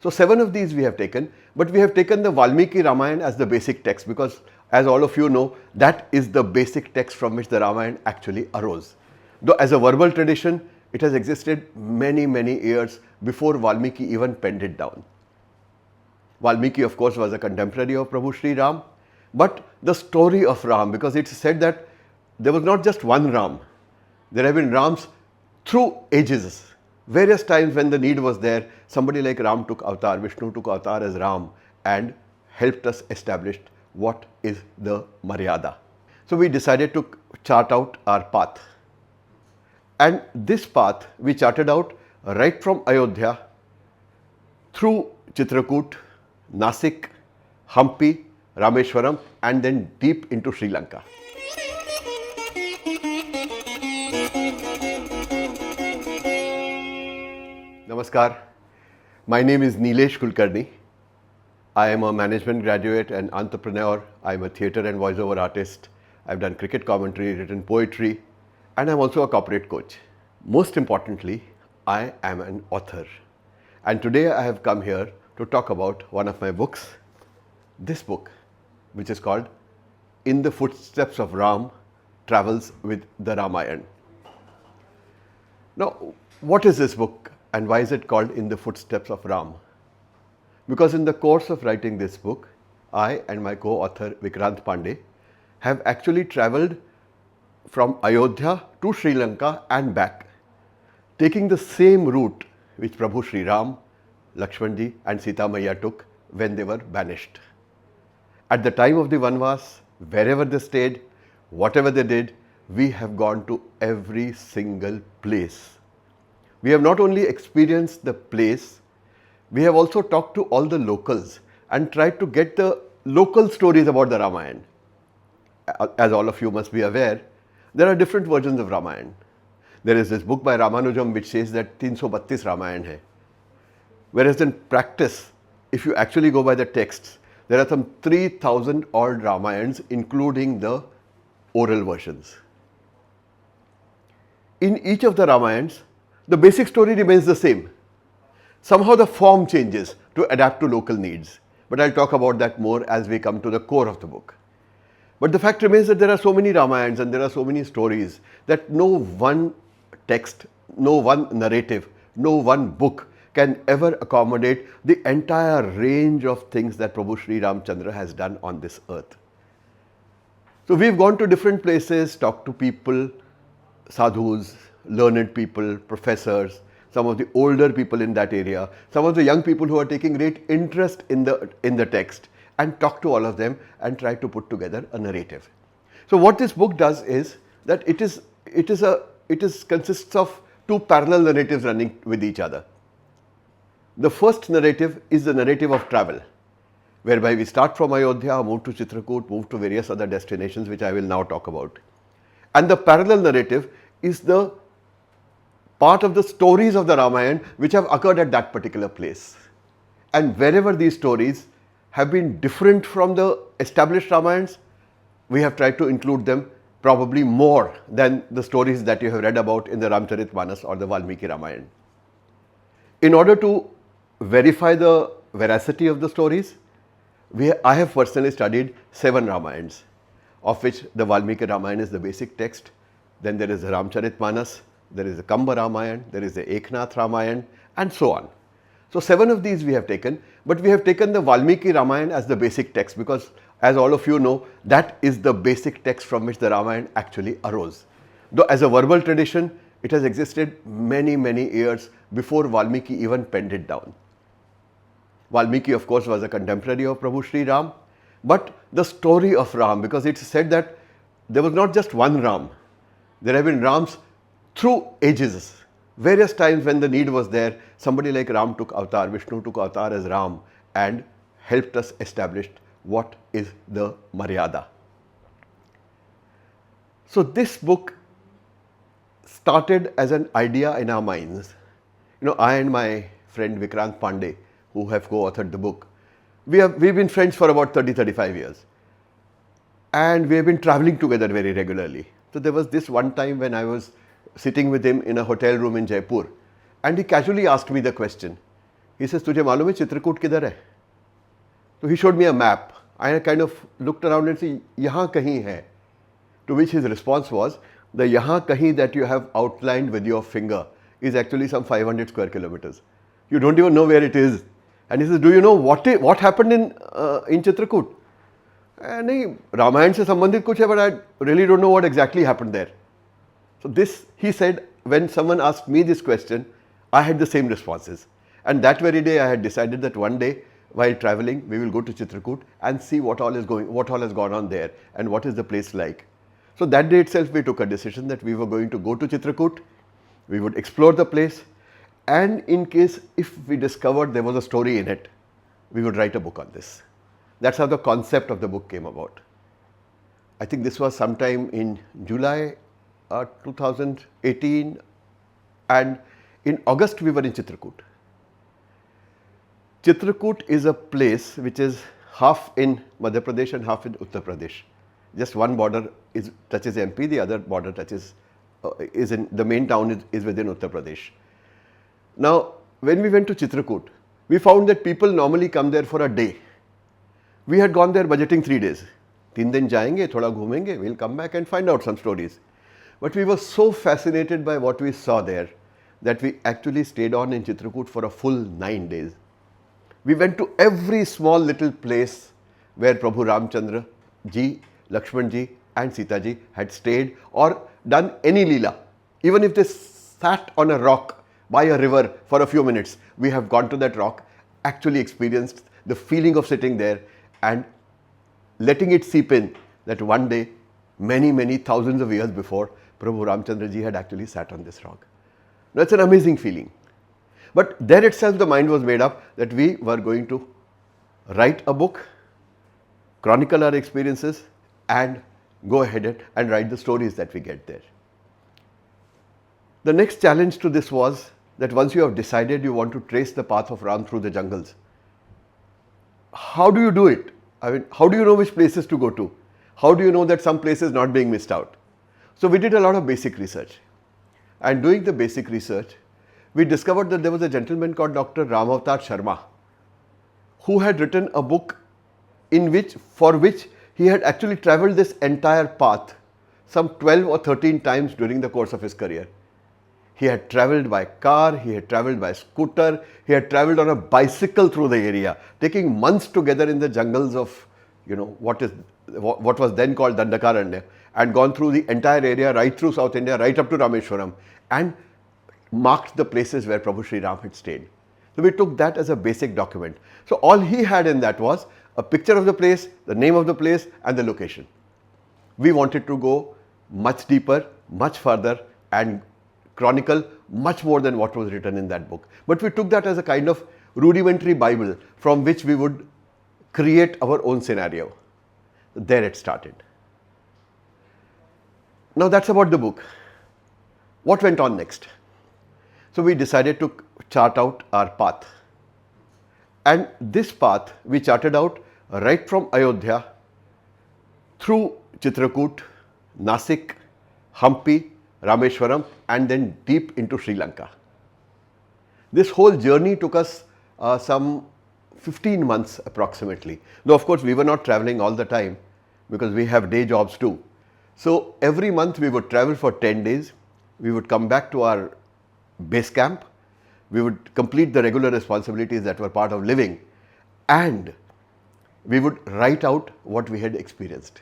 So 7 of these we have taken, but we have taken the Valmiki Ramayana as the basic text because, as all of you know, that is the basic text from which the Ramayana actually arose. Though as a verbal tradition, it has existed many, many years before Valmiki even penned it down. Valmiki, of course, was a contemporary of Prabhu Sri Ram, but the story of Ram, because it's said that there was not just one Ram, there have been Rams through ages. Various times when the need was there, somebody like Ram took avatar, Vishnu took avatar as Ram and helped us establish what is the Maryada. So we decided to chart out our path. And this path we charted out right from Ayodhya through Chitrakoot, Nasik, Hampi, Rameshwaram and then deep into Sri Lanka. Namaskar. My name is Nilesh Kulkarni. I am a management graduate and entrepreneur. I am a theatre and voiceover artist. I've done cricket commentary, written poetry, and I'm also a corporate coach. Most importantly, I am an author. And today I have come here to talk about one of my books, this book, which is called In the Footsteps of Ram, Travels with the Ramayana. Now, what is this book and why is it called In the Footsteps of Ram? Because in the course of writing this book, I and my co-author Vikrant Pandey have actually travelled from Ayodhya to Sri Lanka and back, taking the same route which Prabhu Sri Ram, Lakshmanji and Sita Maiya took when they were banished. At the time of the Vanvas, wherever they stayed, whatever they did, we have gone to every single place. We have not only experienced the place, we have also talked to all the locals and tried to get the local stories about the Ramayana. As all of you must be aware, there are different versions of Ramayana. There is this book by Ramanujam which says that 332 Ramayana hai. Whereas in practice, if you actually go by the texts, there are some 3000 odd Ramayans including the oral versions. In each of the Ramayans, the basic story remains the same. Somehow the form changes to adapt to local needs. But I'll talk about that more as we come to the core of the book. But the fact remains that there are so many Ramayans and there are so many stories that no one text, no one narrative, no one book can ever accommodate the entire range of things that Prabhu Sri Ramchandra has done on this earth. So we've gone to different places, talked to people, sadhus, learned people, professors, some of the older people in that area, some of the young people who are taking great interest in the text, and talk to all of them and try to put together a narrative. So what this book does is that it consists of two parallel narratives running with each other. The first narrative is the narrative of travel, whereby we start from Ayodhya, move to Chitrakoot, move to various other destinations which I will now talk about. And the parallel narrative is the part of the stories of the Ramayana which have occurred at that particular place. And wherever these stories have been different from the established Ramayans, we have tried to include them probably more than the stories that you have read about in the Ramcharitmanas or the Valmiki Ramayana. In order to verify the veracity of the stories, I have personally studied 7 Ramayans, of which the Valmiki Ramayana is the basic text. Then there is the Ramcharitmanas, there is the Kamba Ramayana, there is the Eknath Ramayana and so on. So 7 of these we have taken, but we have taken the Valmiki Ramayana as the basic text because, as all of you know, that is the basic text from which the Ramayana actually arose. Though as a verbal tradition, it has existed many, many years before Valmiki even penned it down. Valmiki, of course, was a contemporary of Prabhu Sri Ram, but the story of Ram, because it's said that there was not just one Ram, there have been Rams through ages. Various times when the need was there, somebody like Ram took avatar, Vishnu took avatar as Ram and helped us establish what is the Maryada. So this book started as an idea in our minds. I and my friend Vikrant Pandey, who have co-authored the book, we've been friends for about 30-35 years. And we have been traveling together very regularly. So there was this one time when I was sitting with him in a hotel room in Jaipur and he casually asked me the question He says, तुझे मालूम है चित्रकूट किधर है? So he showed me a map. I kind of looked around and said, यहाँ कहीं है. To which his response was, the यहाँ कहीं that you have outlined with your finger is actually some 500 square kilometers. You don't even know where it is. And he says, do you know what happened in Chitrakoot? नहीं, रामायण से संबंधित कुछ है, but I really don't know what exactly happened there. So this, he said, when someone asked me this question, I had the same responses. And that very day I had decided that one day while traveling, we will go to Chitrakoot and see what all has gone on there and what is the place like. So that day itself we took a decision that we were going to go to Chitrakoot, we would explore the place, and in case if we discovered there was a story in it, we would write a book on this. That's how the concept of the book came about. I think this was sometime in July 2018, and in August we were in Chitrakoot. Chitrakoot is a place which is half in Madhya Pradesh and half in Uttar Pradesh. Just one border touches MP, the other border touches the main town is within Uttar Pradesh. Now, when we went to Chitrakoot, we found that people normally come there for a day. We had gone there budgeting 3 days. 3 दिन जाएंगे, थोड़ा घूमेंगे, we'll come back and find out some stories. But we were so fascinated by what we saw there that we actually stayed on in Chitrakoot for a full 9 days. We went to every small little place where Prabhu Ramchandra ji, Lakshman ji and Sita ji had stayed or done any leela. Even if they sat on a rock by a river for a few minutes, we have gone to that rock, actually experienced the feeling of sitting there and letting it seep in that one day, many thousands of years before, Prabhu Ramchandra ji had actually sat on this rock. That's an amazing feeling. But there itself the mind was made up that we were going to write a book, chronicle our experiences and go ahead and write the stories that we get there. The next challenge to this was that once you have decided you want to trace the path of Ram through the jungles, how do you do it? I mean, how do you know which places to go to? How do you know that some place is not being missed out? So we did a lot of basic research. And doing the basic research, we discovered that there was a gentleman called Dr. Ramavatar Sharma who had written a book for which he had actually travelled this entire path some 12 or 13 times during the course of his career. He had travelled by car, he had travelled by scooter, he had travelled on a bicycle through the area, taking months together in the jungles of, what was then called Dandakaranya, and gone through the entire area, right through South India, right up to Rameshwaram, and marked the places where Prabhu Sri Ram had stayed. So we took that as a basic document. So all he had in that was a picture of the place, the name of the place and the location. We wanted to go much deeper, much further and chronicle much more than what was written in that book. But we took that as a kind of rudimentary Bible from which we would create our own scenario. There it started. Now that's about the book. What went on next? So we decided to chart out our path. And this path we charted out right from Ayodhya through Chitrakoot, Nasik, Hampi, Rameshwaram and then deep into Sri Lanka. This whole journey took us some 15 months approximately. Though of course we were not travelling all the time because we have day jobs too. So every month we would travel for 10 days, we would come back to our base camp, we would complete the regular responsibilities that were part of living and we would write out what we had experienced.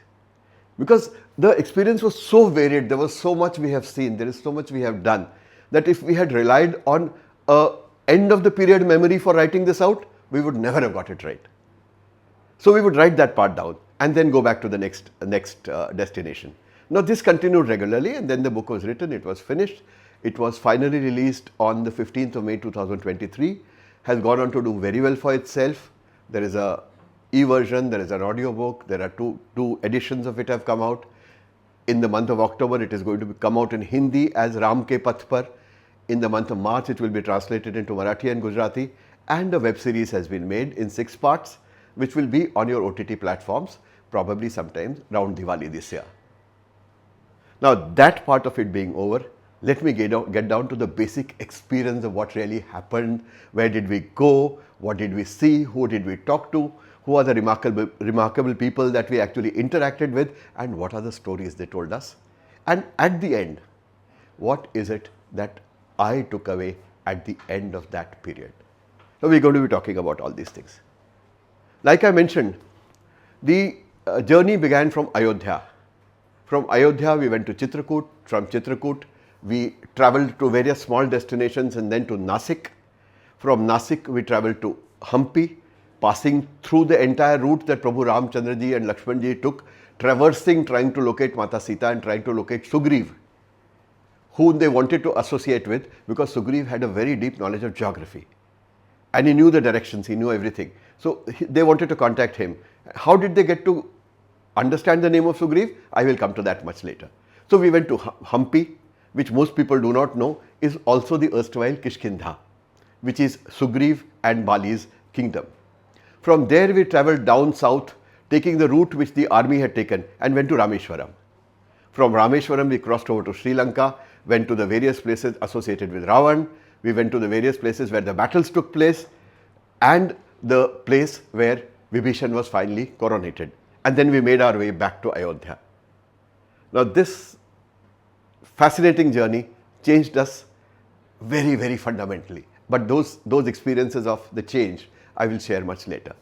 Because the experience was so varied, there was so much we have seen, there is so much we have done that if we had relied on a end of the period memory for writing this out, we would never have got it right. So we would write that part down and then go back to the next destination. Now this continued regularly and then the book was written, it was finished. It was finally released on the 15th of May 2023, has gone on to do very well for itself. There is a e-version, there is an audio book, there are two editions of it have come out. In the month of October, it is going to come out in Hindi as Ram Ke Path Par. In the month of March, it will be translated into Marathi and Gujarati, and a web series has been made in 6 parts, which will be on your OTT platforms, probably sometime around Diwali this year. Now that part of it being over, Let me get down to the basic experience of what really happened, where did we go, what did we see, who did we talk to, who are the remarkable people that we actually interacted with, and what are the stories they told us. And at the end, what is it that I took away at the end of that period? So we're going to be talking about all these things. Like I mentioned, the journey began from Ayodhya. From Ayodhya, we went to Chitrakoot. From Chitrakoot, we traveled to various small destinations and then to Nasik. From Nasik, we traveled to Hampi, passing through the entire route that Prabhu Ramchandra ji and Lakshman ji took, traversing, trying to locate Mata Sita and trying to locate Sugriv, whom they wanted to associate with, because Sugriv had a very deep knowledge of geography. And he knew the directions, he knew everything. So they wanted to contact him. How did they get to understand the name of Sugriv? I will come to that much later. So we went to Hampi, which most people do not know is also the erstwhile Kishkindha, which is Sugriv and Bali's kingdom. From there we travelled down south, taking the route which the army had taken, and went to Rameshwaram. From Rameshwaram we crossed over to Sri Lanka, went to the various places associated with Ravan, we went to the various places where the battles took place, and the place where Vibhishan was finally coronated. And then we made our way back to Ayodhya. Now this fascinating journey changed us very, very fundamentally. But those experiences of the change, I will share much later.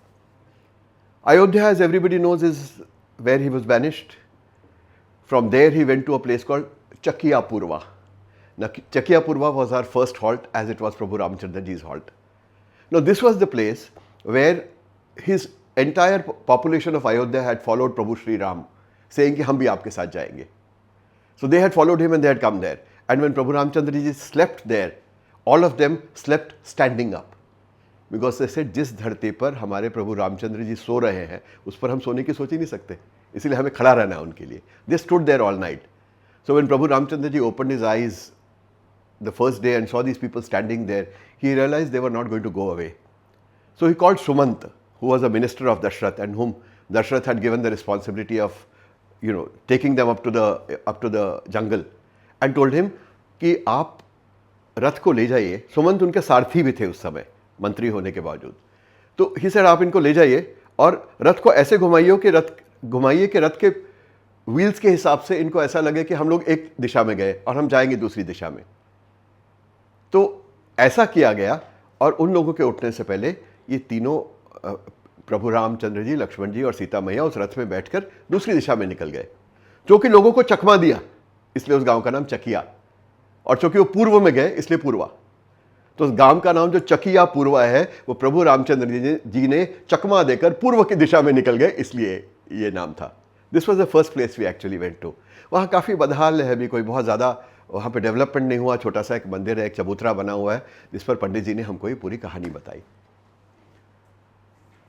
Ayodhya, as everybody knows, is where he was banished. From there, he went to a place called Chakia Purva. Now, Chakia Purva was our first halt, as it was Prabhu Ramchandra ji's halt. Now, this was the place where his entire population of Ayodhya had followed Prabhu Sri Ram, saying कि हम भी आपके साथ जाएंगे. So they had followed him and they had come there. And when Prabhu Ramchandra ji slept there, all of them slept standing up. Because they said, जिस धरती पर हमारे प्रभु रामचंद्र जी सो रहे हैं, उस पर हम सोने की सोच ही नहीं सकते. इसलिए हमें खड़ा रहना है उनके लिए. They stood there all night. So when Prabhu Ramchandra ji opened his eyes the first day and saw these people standing there, he realized they were not going to go away. So he called Sumant, who was a minister of Dashrath and whom Dashrath had given the responsibility of, taking them up to the jungle, and told him कि आप रथ को ले जाइए. सुमंत उनके सारथी भी थे उस समय, मंत्री होने के बावजूद. तो ही सेड आप इनको ले जाइए और रथ को ऐसे घुमाइए कि रथ के व्हील्स के हिसाब से इनको ऐसा लगे कि हम लोग एक दिशा में गए और हम जाएंगे दूसरी दिशा में. तो ऐसा किया गया और उन लोगों के उठने से पहले ये तीनों प्रभु रामचंद्र जी, लक्ष्मण जी और सीता मैया उस रथ में बैठकर दूसरी दिशा में निकल गए, जो कि लोगों को चकमा दिया, इसलिए उस गांव का नाम चकिया. और चूंकि वो पूर्व में गए इसलिए पूर्वा. तो उस गांव का नाम जो चकिया पूर्वा है, वो प्रभु रामचंद्र जी ने चकमा देकर पूर्व की दिशा में निकल गए, इसलिए ये नाम था. This was the first place we actually went to. वहाँ काफ़ी बदहाल है, अभी कोई बहुत ज़्यादा वहाँ पे डेवलपमेंट नहीं हुआ. छोटा सा एक मंदिर है, एक चबूतरा बना हुआ है, जिस पर पंडित जी ने हमको ये पूरी कहानी बताई.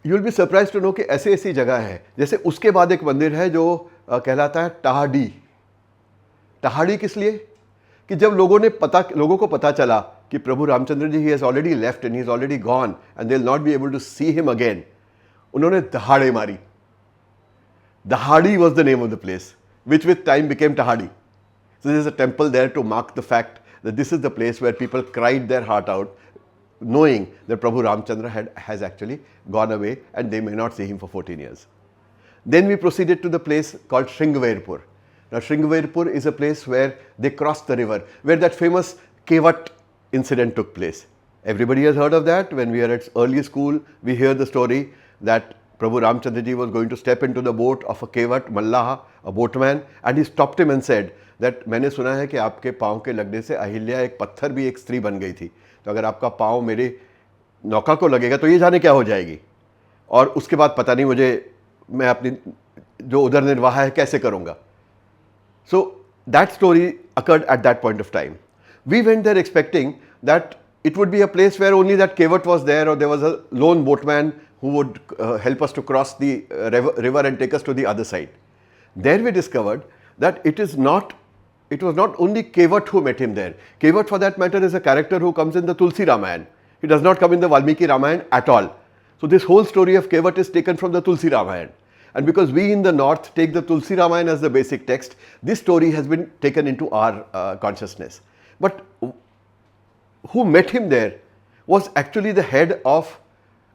You will be surprise to know कि ऐसी ऐसी जगह है. जैसे उसके बाद एक मंदिर है जो कहलाता है टहाडी. टहाडी किस लिए? कि जब लोगों को पता चला कि Prabhu Ramchandra ji he has already left and he is already gone and they will not be able to see him again, उन्होंने दहाड़े मारी. Dahadi was the name of the place, which with time became Tahadi. So there is a temple there to mark the fact that this is the place where people cried their heart out, knowing that Prabhu Ramchandra has actually gone away and they may not see him for 14 years. Then we proceeded to the place called Shringverpur. Now Shringverpur is a place where they crossed the river, where that famous Kevat incident took place. Everybody has heard of that. When we are at early school, we hear the story that Prabhu Ramchandra ji was going to step into the boat of a Kevat, Mallaha, a boatman, and he stopped him and said that मैंने सुना है कि आपके पाँव के लगने से अहिल्या एक पत्थर भी एक स्त्री बन गई थी, तो अगर आपका पाँव मेरे नौका को लगेगा तो ये जाने क्या हो जाएगी, और उसके बाद पता नहीं मुझे मैं अपनी जो उदर निर्वाह है कैसे करूँगा. So that story occurred at that point of time. We went there expecting that it would be a place where only that Kevat was there, or there was a lone boatman who would help us to cross the river and take us to the other side. There we discovered that it was not only Kevat who met him there. Kevat, for that matter, is a character who comes in the Tulsi Ramayana. He does not come in the Valmiki Ramayana at all. So this whole story of Kevat is taken from the Tulsi Ramayana. And because we in the north take the Tulsi Ramayana as the basic text, this story has been taken into our consciousness. But who met him there was actually the head of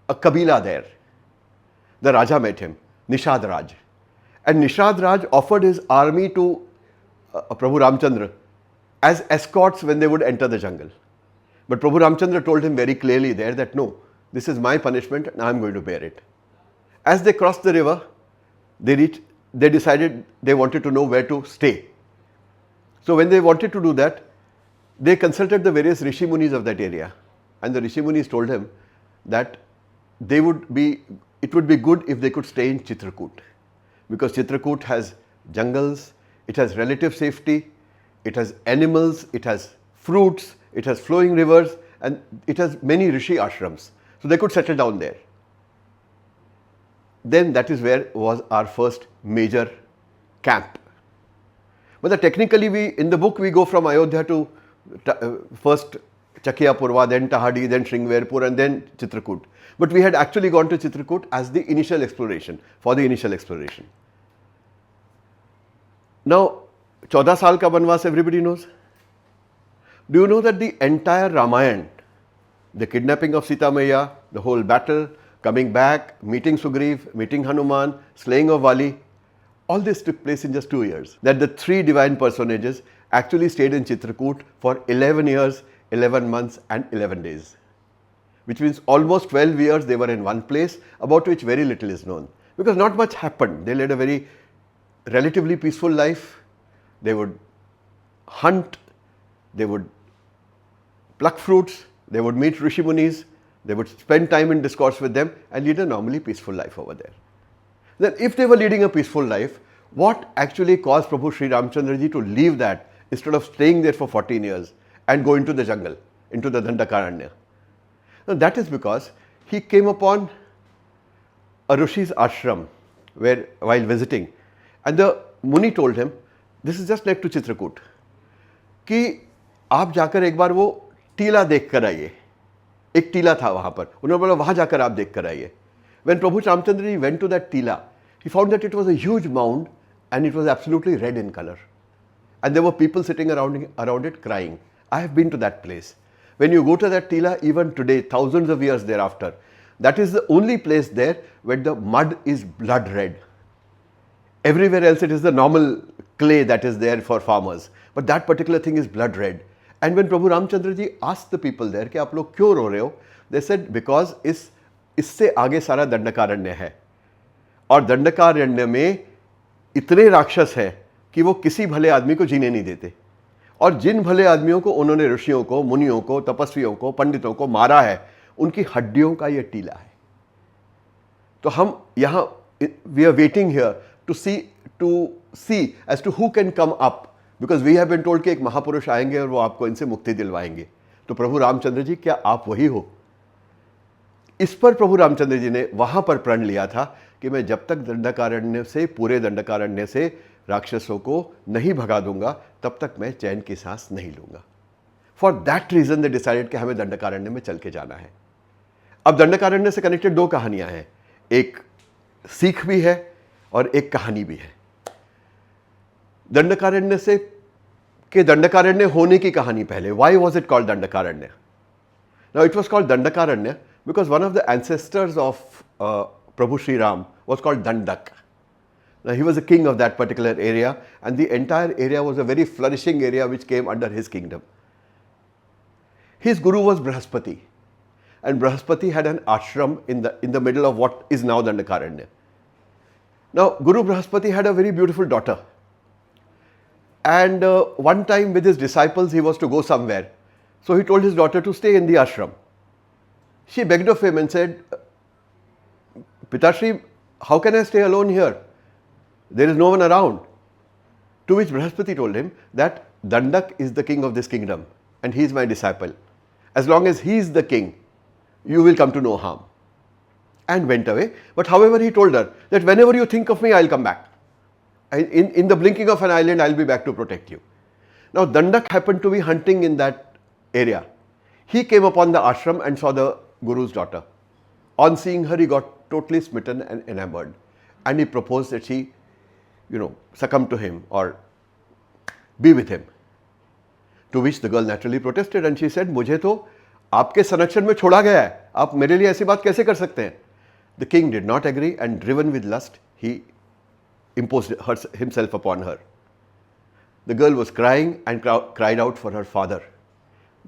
a Kabila there. The Raja met him, Nishad Raj. And Nishad Raj offered his army to Prabhu Ramchandra as escorts when they would enter the jungle. But Prabhu Ramchandra told him very clearly there that no, this is my punishment and I am going to bear it. As they crossed the river, they decided they wanted to know where to stay. So when they wanted to do that, they consulted the various Rishi Munis of that area. And the Rishi Munis told him that it would be good if they could stay in Chitrakoot. Because Chitrakoot has jungles, it has relative safety, it has animals, it has fruits, it has flowing rivers, and it has many Rishi ashrams. So they could settle down there. Then that is where was our first major camp. But technically in the book we go from Ayodhya to first Chakia Purva, then Tahadi, then Shringverpur and then Chitrakoot. But we had actually gone to Chitrakoot as the initial exploration, for the initial exploration. Now, 14 saal ka banwas everybody knows. Do you know that the entire Ramayana, the kidnapping of Sita Maiya, the whole battle, coming back, meeting Sugriv, meeting Hanuman, slaying of Vali, all this took place in just 2 years. That the three divine personages actually stayed in Chitrakoot for 11 years, 11 months and 11 days. Which means almost 12 years they were in one place, about which very little is known. Because not much happened. They led a very relatively peaceful life. They would hunt, they would pluck fruits, they would meet Rishi Munis, they would spend time in discourse with them and lead a normally peaceful life over there. Then if they were leading a peaceful life, what actually caused Prabhu Sri Ramchandra ji to leave that instead of staying there for 14 years and go into the jungle, into the Dandakaranya? Now that is because he came upon a Rishi's ashram while visiting, and the Muni told him, this is just next to Chitrakoot, कि आप जाकर एक बार वो टीला देख कर आइए. एक टीला था वहाँ पर, उन्होंने बोला वहाँ जाकर आप देख कर आइए. When Prabhu Ramchandra ji went to that tila, he found that it was a huge mound and it was absolutely red in color. And there were people sitting around it crying. I have been to that place. When you go to that tila, even today, thousands of years thereafter, that is the only place there where the mud is blood red. Everywhere else it is the normal clay that is there for farmers. But that particular thing is blood red. And when Prabhu Ramchandra ji asked the people there कि आप लोग क्यों रो रहे हो, they said because इससे आगे सारा दंडकारण्य है और दंडकारण्य में इतने राक्षस हैं कि वो किसी भले आदमी को जीने नहीं देते और जिन भले आदमियों को उन्होंने ऋषियों को, मुनियों को, तपस्वियों को, पंडितों को मारा है, उनकी हड्डियों का ये टीला है. तो हम यहाँ we are waiting here to see as to who can come up, because we have been told कि एक महापुरुष आएंगे और वो आपको इनसे मुक्ति दिलवाएंगे. तो प्रभु रामचंद्र जी क्या आप वही हो? इस पर प्रभु रामचंद्र जी ने वहां पर प्रण लिया था कि मैं जब तक दंडकारण्य से, पूरे दंडकारण्य से राक्षसों को नहीं भगा दूंगा तब तक मैं चैन की सांस नहीं लूंगा. For that reason they decided कि हमें दंडकारण्य में चल के जाना है. अब दंडकारण्य से कनेक्टेड दो कहानियां हैं, एक सीख भी है और एक कहानी भी है. दंडकारण्य से के दंडकारण्य होने की कहानी पहले. Why was it called Dandakaranya? Now it was called Dandakaranya because one of the ancestors of Prabhu Sri Ram was called Dandak. Now he was a king of that particular area and the entire area was a very flourishing area which came under his kingdom. His guru was Brahaspati and Brahaspati had an ashram in the middle of what is now Dandakaranya. Now Guru Brahaspati had a very beautiful daughter and one time with his disciples he was to go somewhere. So he told his daughter to stay in the ashram. She begged of him and said, Pitashri, how can I stay alone here? There is no one around. To which Brahaspati told him that Dandak is the king of this kingdom and he is my disciple. As long as he is the king, you will come to no harm. And went away. But however, he told her that whenever you think of me, I will come back. In the blinking of an eyelid, I will be back to protect you. Now, Dandak happened to be hunting in that area. He came upon the ashram and saw the Guru's daughter. On seeing her, he got totally smitten and enamored. And he proposed that she, succumb to him or be with him. To which the girl naturally protested and she said, मुझे तो आपके संरक्षण में छोड़ा गया है, आप मेरे लिए ऐसी बात कैसे कर सकते हैं? The king did not agree and driven with lust, he imposed himself upon her. The girl was crying and cried out for her father.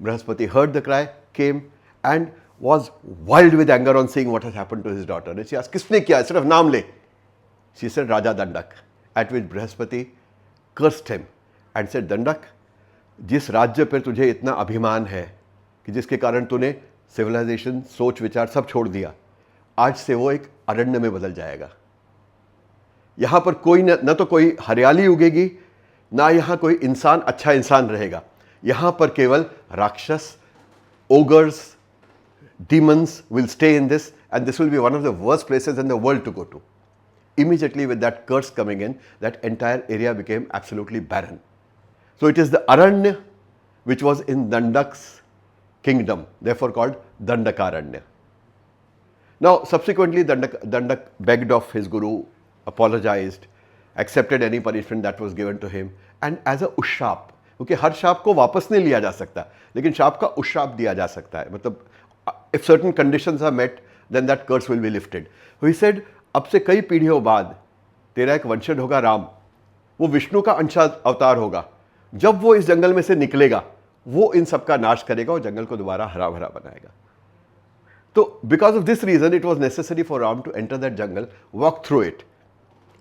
Brihaspati heard the cry, came and was wild with anger on seeing what has happened to his daughter. And she asked, किसने किया? Instead of नाम ले. She said, Raja Dandak. At which Brihaspati cursed him and said, Dandak, जिस राज्य पर तुझे इतना अभिमान है कि जिसके कारण तूने सिविलाइजेशन, सोच विचार सब छोड़ दिया, आज से वो एक अरण्य में बदल जाएगा. यहाँ पर कोई न तो कोई हरियाली उगेगी, ना यहाँ कोई इंसान अच्छा इंसान रहेगा. यहाँ पर केवल राक्षस, ogres, demons will stay in this, and this will be one of the worst places in the world to go to. Immediately with that curse coming in, that entire area became absolutely barren. So it is the Aranya which was in Dandak's kingdom, therefore called Dandakaranya. Now subsequently Dandak begged of his guru, apologized, accepted any punishment that was given to him, and as a ushap, क्योंकि हर शाप को वापस नहीं लिया जा सकता, लेकिन शाप का उशाप दिया जा सकता है. मतलब if certain conditions are met, then that curse will be lifted. So he said, अब से कई पीढ़ियों बाद तेरा एक वंशज होगा राम, वो विष्णु का अंश अवतार होगा. जब वो इस जंगल में से निकलेगा, वो इन सब का नाश करेगा और जंगल को दोबारा हरा भरा बनाएगा. तो because of this reason, it was necessary for Ram to enter that jungle, walk through it,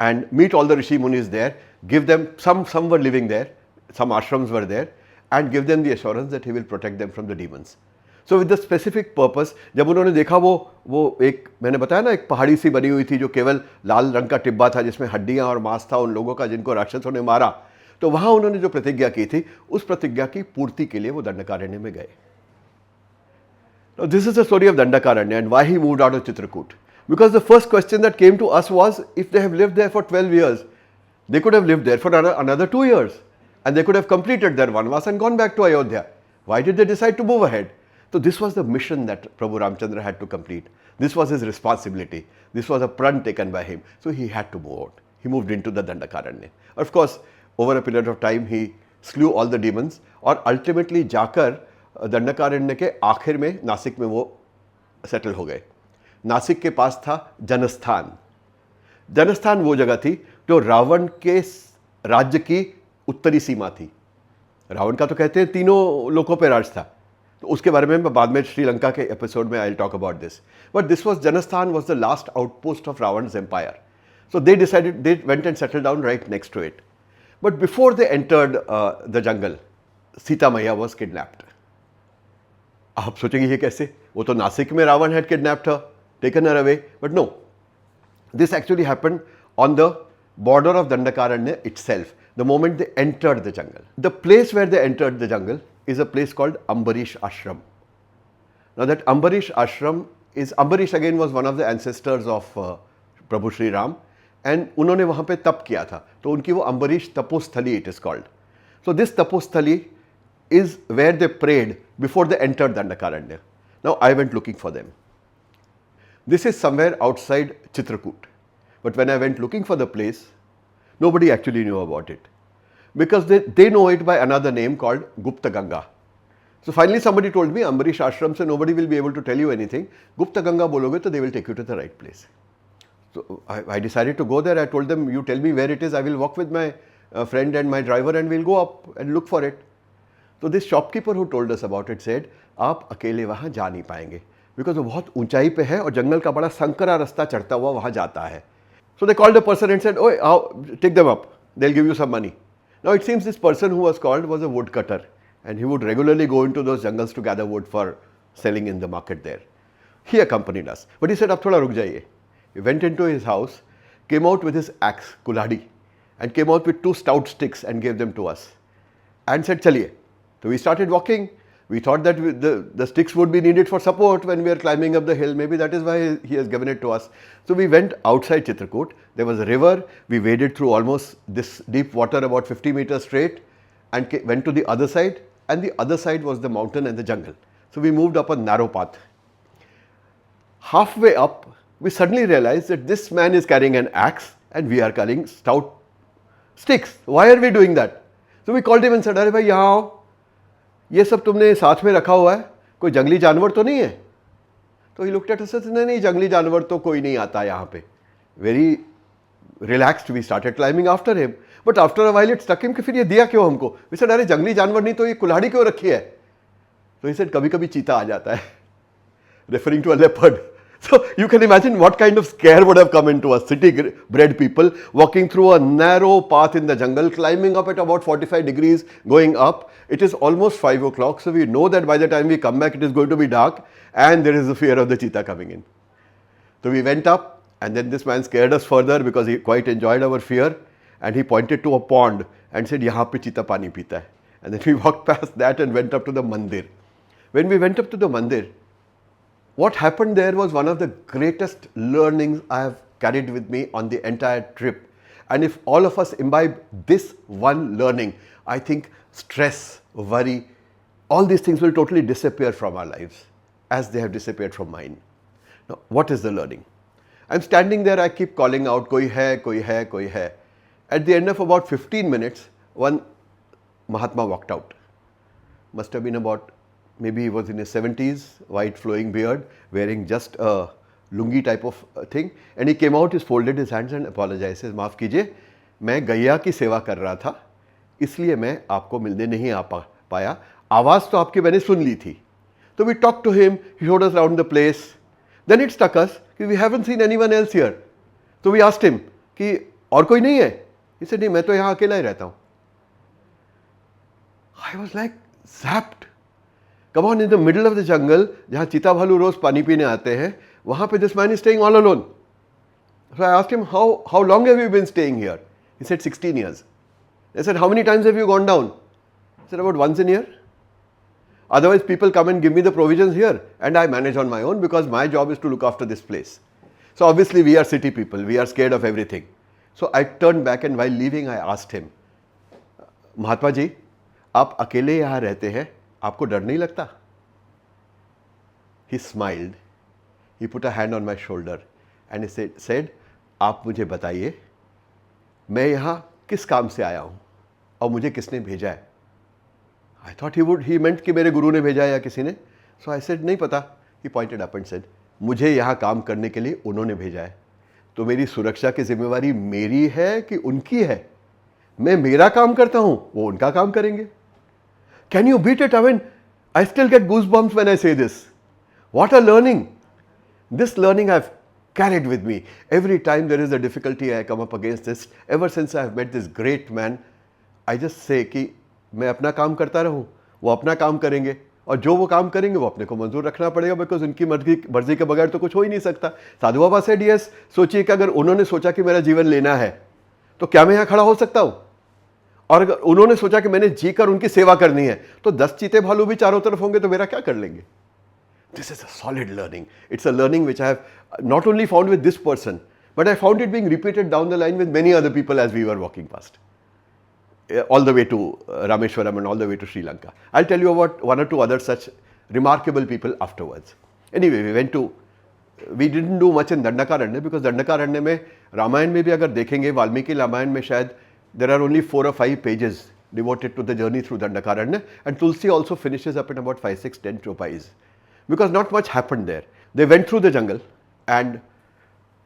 and meet all the Rishi Munis there, give them, some were living there, some ashrams were there, and give them the assurance that he will protect them from the demons. So with the specific purpose, जब उन्होंने देखा वो एक, मैंने बताया ना, एक पहाड़ी सी बनी हुई थी जो केवल लाल रंग का टिब्बा था जिसमें हड्डियां और मांस था उन लोगों का जिनको राक्षसों ने मारा, तो वहां उन्होंने जो प्रतिज्ञा की थी, उस प्रतिज्ञा की पूर्ति के लिए वो दंडकारण्य में गए. Now this is the story of Dandakaranya and why he moved out of Chitrakoot. Because the first question that came to us was, if they have lived there for 12 years, they could have lived there for another 2 years, and they could have completed their vanvas and gone back to Ayodhya. Why did they decide to move ahead? So this was the mission that Prabhu Ramchandra had to complete. This was his responsibility. This was a prana taken by him. So he had to move out. He moved into the Dandakaranya. Of course, over a period of time, he slew all the demons, और ultimately जाकर दंडकारण्य के आखिर में नासिक में वो settle हो गए. नासिक के पास था जनस्थान. जनस्थान वो जगह थी जो रावण के राज्य की उत्तरी सीमा थी. रावण का तो कहते हैं तीनों लोकों पे राज था, तो उसके बारे में मैं बाद में श्रीलंका के एपिसोड में I will talk about this. But this was, Janasthan was the last outpost of Ravan's empire. So they decided, they went and settled down right next to it. But before they entered the jungle, Sita Maiya was kidnapped. आप सोचेंगे ये कैसे? वो तो नासिक में Ravan had kidnapped her, taken her away. But no, this actually happened on the border of Dandakaranya itself, the moment they entered the jungle. The place where they entered the jungle is a place called Ambarish Ashram. Now that Ambarish Ashram is, Ambarish again was one of the ancestors of Prabhu Shri Ram, and उन्होंने वहाँ पे तप किया था, तो उनकी वो Ambarish तपोस्थली it is called. So this तपोस्थली is where they prayed before they entered Dandakaranya. Now I went looking for them. This is somewhere outside Chitrakoot. But when I went looking for the place, nobody actually knew about it, because they know it by another name called Gupta Ganga. So finally somebody told me, Ambarish Ashram se nobody will be able to tell you anything. Gupta Ganga bologe to they will take you to the right place. So I decided to go there. I told them, you tell me where it is, I will walk with my friend and my driver and we'll go up and look for it. So this shopkeeper who told us about it said, आप अकेले वहाँ जा नहीं पाएंगे, because वो बहुत ऊंचाई पे है और जंगल का बड़ा संकरा रास्ता चढ़ता हुआ वहाँ जाता है. So they called the person and said, oh, take them up, they'll give you some money. Now it seems this person who was called was a woodcutter, and he would regularly go into those jungles to gather wood for selling in the market there. He accompanied us, but he said, अब थोड़ा रुक जाइए. He went into his house, came out with his axe, kulhadi, and came out with 2 stout sticks and gave them to us, and said, chaliye. So we started walking. We thought that the sticks would be needed for support when we are climbing up the hill. Maybe that is why he has given it to us. So we went outside Chitrakoot. There was a river. We waded through almost this deep water, about 50 meters straight, and went to the other side. And the other side was the mountain and the jungle. So we moved up a narrow path. Halfway up, we suddenly realized that this man is carrying an axe and we are carrying stout sticks. Why are we doing that? So we called him and said, "Arey bhai, yahan aao." ये सब तुमने साथ में रखा हुआ है, कोई जंगली जानवर तो नहीं है? तो ही लुक्ड एट अस, नहीं जंगली जानवर तो कोई नहीं आता यहाँ पे. Very relaxed we started climbing after him, but after a while it stuck him कि फिर ये दिया क्यों हमको? वी सेड अरे जंगली जानवर नहीं तो ये कुल्हाड़ी क्यों रखी है? तो ही सेड कभी कभी चीता आ जाता है, referring to a leopard. So you can imagine what kind of scare would have come into us, city-bred people walking through a narrow path in the jungle, climbing up at about 45 degrees, going up. It is almost 5 o'clock, so we know that by the time we come back, it is going to be dark, and there is the fear of the cheetah coming in. So we went up, and then this man scared us further because he quite enjoyed our fear, and he pointed to a pond and said, "Yahan pe cheetah pani peeta hai." And then we walked past that and went up to the mandir. When we went up to the mandir, what happened there was one of the greatest learnings I have carried with me on the entire trip. And if all of us imbibe this one learning, I think stress, worry, all these things will totally disappear from our lives as they have disappeared from mine. Now, what is the learning? I'm standing there, I keep calling out, koi hai, koi hai, koi hai. At the end of about 15 minutes, one Mahatma walked out. Must have been about, maybe he was in his 70s, white flowing beard, wearing just a lungi type of thing, and he came out, he folded his hands and apologized. Says, माफ़ कीजिए, मैं गैया की सेवा कर रहा था, इसलिए मैं आपको मिलने नहीं आ पाया. आवाज़ तो आपकी मैंने सुन ली थी. So we talked to him, he showed us around the place. Then it struck us, we haven't seen anyone else here. So we asked him, कि और कोई नहीं है? He said, नहीं, मैं तो यहाँ अकेला ही रहता हूँ. I was like zapped. Come on, in the middle of the jungle, जहाँ चीता भालू रोज पानी पीने आते हैं, वहाँ पे this man is staying all alone. So I asked him, how long have you been staying here? He said 16 years. I said, how many times have you gone down? He said, about once a year. Otherwise, people come and give me the provisions here, and I manage on my own because my job is to look after this place. So obviously, we are city people. We are scared of everything. So I turned back, and while leaving, I asked him, Mahatma ji, आप अकेले यहाँ रहते हैं, आपको डर नहीं लगता? He smiled. He put a hand on my shoulder and he said, आप मुझे बताइए, मैं यहाँ किस काम से आया हूँ और मुझे किसने भेजा है? I thought he meant कि मेरे गुरु ने भेजा है या किसी ने. So I said, नहीं पता. He pointed up and said, मुझे यहाँ काम करने के लिए उन्होंने भेजा है. तो मेरी सुरक्षा की जिम्मेवारी मेरी है कि उनकी है? मैं मेरा काम करता हूँ, वो उनका काम करेंगे. Can you beat it? I mean, I still get goosebumps when I say this. What a learning. This learning I've carried with me. Every time there is a difficulty I come up against this, ever since I have met this great man, I just say कि मैं अपना काम करता रहूं, वो अपना काम करेंगे, और जो वो काम करेंगे वो अपने को मंजूर रखना पड़ेगा, बिकॉज उनकी मर्जी के बगैर तो कुछ हो ही नहीं सकता. साधु बाबा सेड यस. सोचिए कि अगर उन्होंने सोचा कि मेरा जीवन लेना है, तो क्या मैं यहाँ खड़ा हो सकता हूँ? और अगर उन्होंने सोचा कि मैंने जीकर उनकी सेवा करनी है, तो 10 चीते भालू भी चारों तरफ होंगे तो मेरा क्या कर लेंगे? This is a solid learning. It's a learning which I have not only found with this person, but I found it being repeated down the line with many other people as we were walking past. All the way to Rameshwaram and all the way to Sri Lanka. I'll tell you about one or two other such remarkable people afterwards. Anyway, we didn't do much in Dandakaranya because Dandakaranya में रामायण में भी अगर देखेंगे, वाल्मीकि रामायण में शायद there are only 4 or 5 pages devoted to the journey through Dandakaranya, and Tulsi also finishes up in about 5, 6, 10 chopais. Because not much happened there. They went through the jungle, and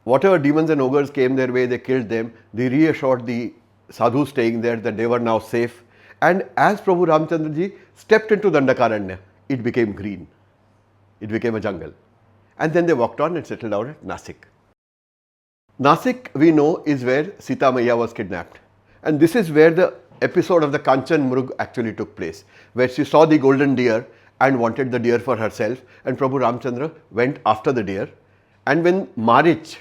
whatever demons and ogres came their way, they killed them. They reassured the sadhus staying there that they were now safe. And as Prabhu Ramchandra ji stepped into Dandakaranya, it became green. It became a jungle. And then they walked on and settled down at Nasik. Nasik, we know, is where Sita Maiya was kidnapped. And this is where the episode of the Kanchan Mrug actually took place, where she saw the golden deer and wanted the deer for herself, and Prabhu Ramchandra went after the deer. And when Marich,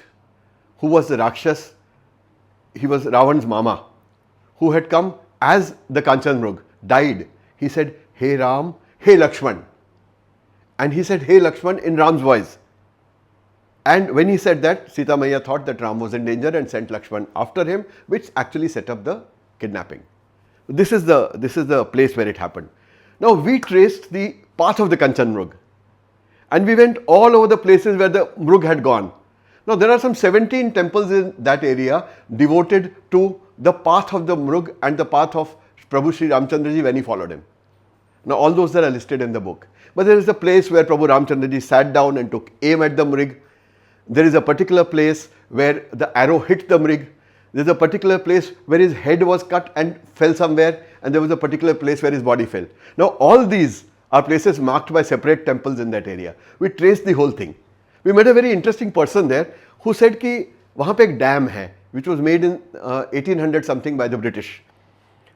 who was the Rakshas, he was Ravan's mama, who had come as the Kanchan Mrug, died, he said, "Hey Ram, hey Lakshman." And he said, "Hey Lakshman," in Ram's voice. And when he said that, Sita Maiya thought that Ram was in danger and sent Lakshman after him, which actually set up the kidnapping. This is the place where it happened. Now we traced the path of the Kanchan Mrug, and we went all over the places where the Mrug had gone. Now there are some 17 temples in that area devoted to the path of the Mrug and the path of Prabhu Sri Ramchandra ji when he followed him. Now all those are listed in the book. But there is a place where Prabhu Ramchandra ji sat down and took aim at the mrig. There is a particular place where the arrow hit the mrig. There is a particular place where his head was cut and fell somewhere, and there was a particular place where his body fell. Now all these are places marked by separate temples in that area. We traced the whole thing. We met a very interesting person there who said कि वहाँ पे एक dam है which was made in 1800 something by the British.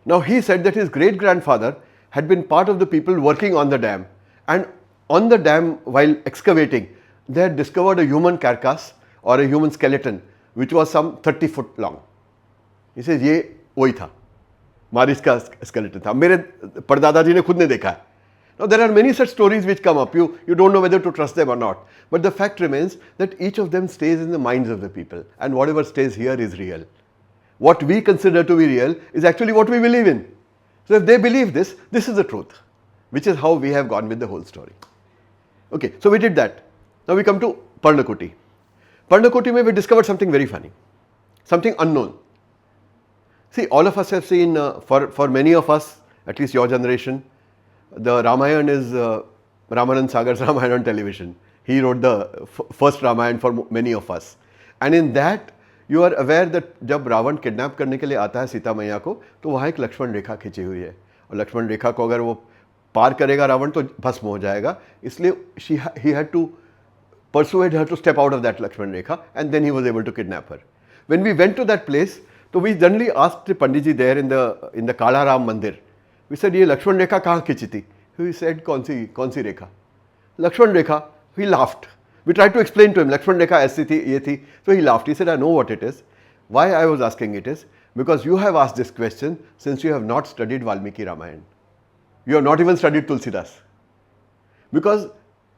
Now he said that his great grandfather had been part of the people working on the dam, and on the dam while excavating they had discovered a human carcass or a human skeleton which was some 30 foot long. He says ये वही था, मारिस का skeleton था, मेरे परदादा जी ने खुद ने देखा है. Now there are many such stories which come up. You don't know whether to trust them or not. But the fact remains that each of them stays in the minds of the people, and whatever stays here is real. What we consider to be real is actually what we believe in. So if they believe this, this is the truth, which is how we have gone with the whole story. Okay, so we did that. Now we come to Parnakuti. Parnakuti mein we discovered something very funny, something unknown. See, all of us have seen, for many of us, at least your generation, the Ramayana is Ramanand Sagar's Ramayana on television. He wrote the first Ramayana for many of us. And in that, you are aware that जब Ravan kidnap करने के लिए आता है सीता मैया को, तो वहाँ एक लक्ष्मण रेखा खींची हुई है, और लक्ष्मण रेखा को अगर वो पार करेगा रावण तो भस्म हो जाएगा. इसलिए he had to persuade her to step out of that Lakshman Rekha, and then he was able to kidnap her. When we went to that place, so we generally asked the Panditji there in the Kala Ram Mandir. We said, "ये Lakshman Rekha कहाँ खींची थी?" He said, कौन सी रेखा? Lakshman Rekha. He laughed. We tried to explain to him, Lakshman Rekha ऐसी थी, ये थी. So he laughed. He said, "I know what it is." Why I was asking it is because you have asked this question since you have not studied Valmiki Ramayana. You have not even studied Tulsidas. Because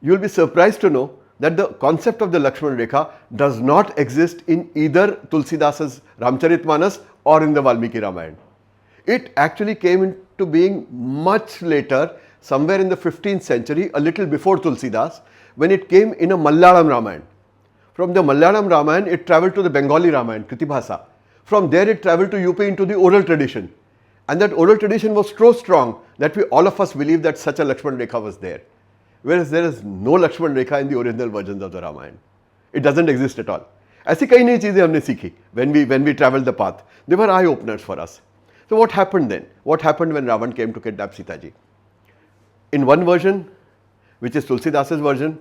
you will be surprised to know that the concept of the Lakshman Rekha does not exist in either Tulsidasa's Ramcharitmanas or in the Valmiki Ramayana. It actually came into being much later, somewhere in the 15th century, a little before Tulsidas, when it came in a Malayalam Ramayana. From the Malayalam Ramayana, it travelled to the Bengali Ramayana, Kritibhasa. From there, it travelled to UP into the oral tradition. And that oral tradition was so strong that all of us believe that such a Lakshman Rekha was there. Whereas there is no Lakshman Rekha in the original versions of the Ramayana. It doesn't exist at all. ऐसी कई नई चीजें हमने सीखी when we traveled the path. They were eye openers for us. So what happened then? What happened when Ravan came to kidnap Sita ji? In one version, which is Tulsidasa's version,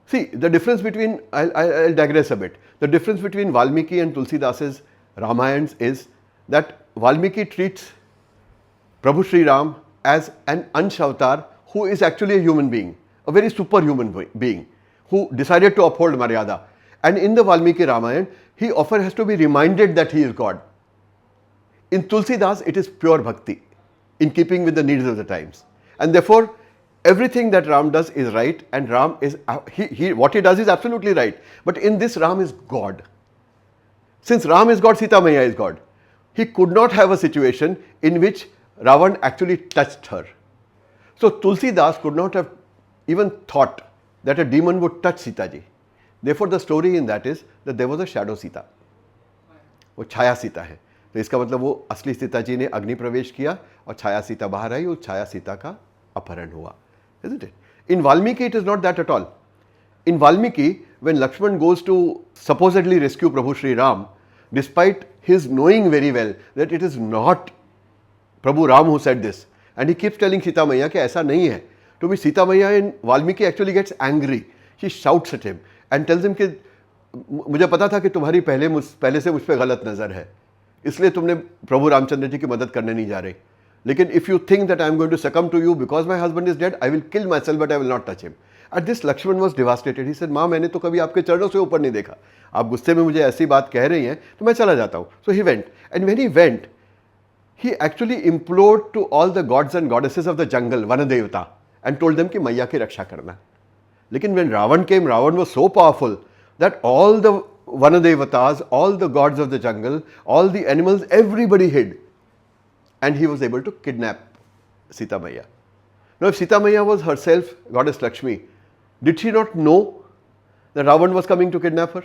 see the difference between, I'll digress a bit. The difference between Valmiki and Tulsidasa's Ramayans is that Valmiki treats Prabhu Sri Ram as an Ansh avatar who is actually a human being, a very superhuman being, who decided to uphold Maryada. And in the Valmiki Ramayana, he often has to be reminded that he is God. In Tulsidas, it is pure bhakti, in keeping with the needs of the times. And therefore, everything that Ram does is right, and Ram is, what he does is absolutely right. But in this, Ram is God. Since Ram is God, Sita Maya is God. He could not have a situation in which Ravan actually touched her. So Tulsidas could not have even thought that a demon would touch Sita ji. Therefore, the story in that is that there was a shadow Sita. वो छाया सीता है. तो इसका मतलब वो असली सीता जी ने अग्नि प्रवेश किया और छाया सीता बाहर आई और छाया सीता का अपहरण हुआ. Isn't it? In Valmiki, it is not that at all. In Valmiki, when Lakshman goes to supposedly rescue Prabhu Sri Ram, despite his knowing very well that it is not Prabhu Ram who said this, and he keeps telling Sita Maya कि ऐसा नहीं है. To which Sita Maya in Valmiki actually gets angry. She shouts at him and tells him कि मुझे पता था कि तुम्हारी पहले से मुझ पर गलत नज़र है, इसलिए तुमने प्रभु रामचंद्र जी की मदद करने नहीं जा रहे. लेकिन if you think that I am going to succumb to you because my husband is dead, I will kill myself but I will not touch him. At this, Lakshman was devastated. He said, माँ मैंने तो कभी आपके चरणों से ऊपर नहीं देखा. आप गुस्से में मुझे ऐसी बात कह रही हैं तो मैं चला जाता हूँ. So he went, and when he went, he actually implored to all the gods and goddesses of the jungle, Vanadevata, and told them कि मैया की रक्षा करना. लेकिन when Ravan came, Ravan was so powerful that all the Vanadevatas, all the gods of the jungle, all the animals, everybody hid. And he was able to kidnap Sita Maya. Now if Sita Maya was herself goddess Lakshmi, did she not know that Ravan was coming to kidnap her?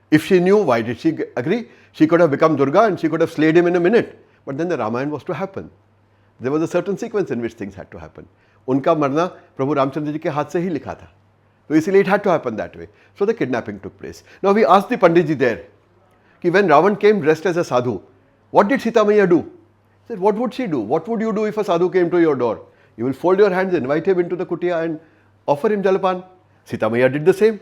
If she knew, why did she agree? She could have become Durga and she could have slayed him in a minute. But then the Ramayana was to happen. there was a certain sequence in which things had to happen. उनका मरना प्रभु रामचंद्र जी के हाथ से ही लिखा था, तो इसीलिए it had to happen that way. So the kidnapping took place. Now we asked the Pandit ji there, कि when Ravan came dressed as a sadhu, what did Sita Maiya do? He said, what would she do? What would you do if a sadhu came to your door? You will fold your hands, invite him into the kutia and offer him jalapan. Sita Maiya did the same.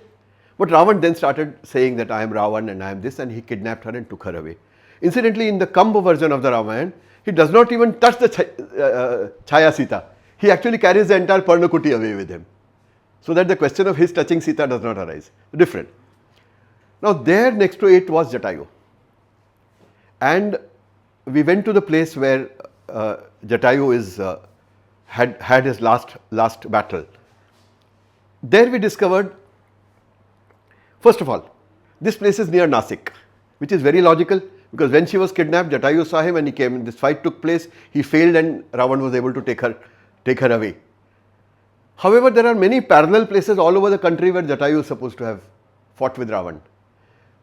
But Ravan then started saying that I am Ravan and I am this, and he kidnapped her and took her away. Incidentally, in the Kamba version of the Ramayana, he does not even touch the Chaya Sita. He actually carries the entire Parnakuti away with him, so that the question of his touching Sita does not arise. Different. Now there next to it was Jatayu. And we went to the place where Jatayu had his last battle. There we discovered, first of all, this place is near Nasik, which is very logical, because when she was kidnapped, Jatayu saw him and he came. This fight took place, he failed and Ravan was able to take her away. However, there are many parallel places all over the country where Jatayu is supposed to have fought with Ravan.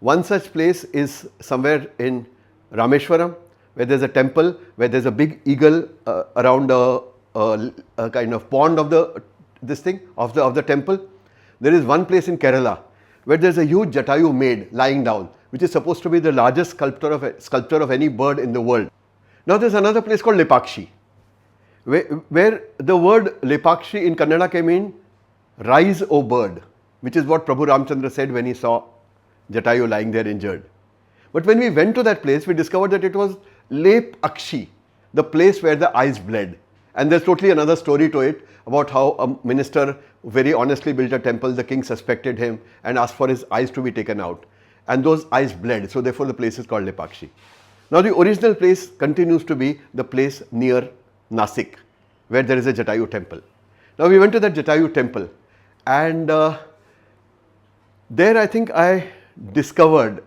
One such place is somewhere in Rameshwaram, where there is a temple, where there is a big eagle around a kind of pond of the temple. There is one place in Kerala where there is a huge Jatayu made lying down, which is supposed to be the largest sculpture of any bird in the world. Now there is another place called Lepakshi, where the word Lepakshi in Kannada came in rise, O bird, which is what Prabhu Ramchandra said when he saw Jatayu lying there injured. But when we went to that place, we discovered that it was Lepakshi, the place where the eyes bled. And there's totally another story to it about how a minister very honestly built a temple, the king suspected him and asked for his eyes to be taken out. And those eyes bled, so therefore the place is called Lepakshi. Now the original place continues to be the place near Nasik, where there is a Jatayu temple. Now we went to that Jatayu temple, and there I think I discovered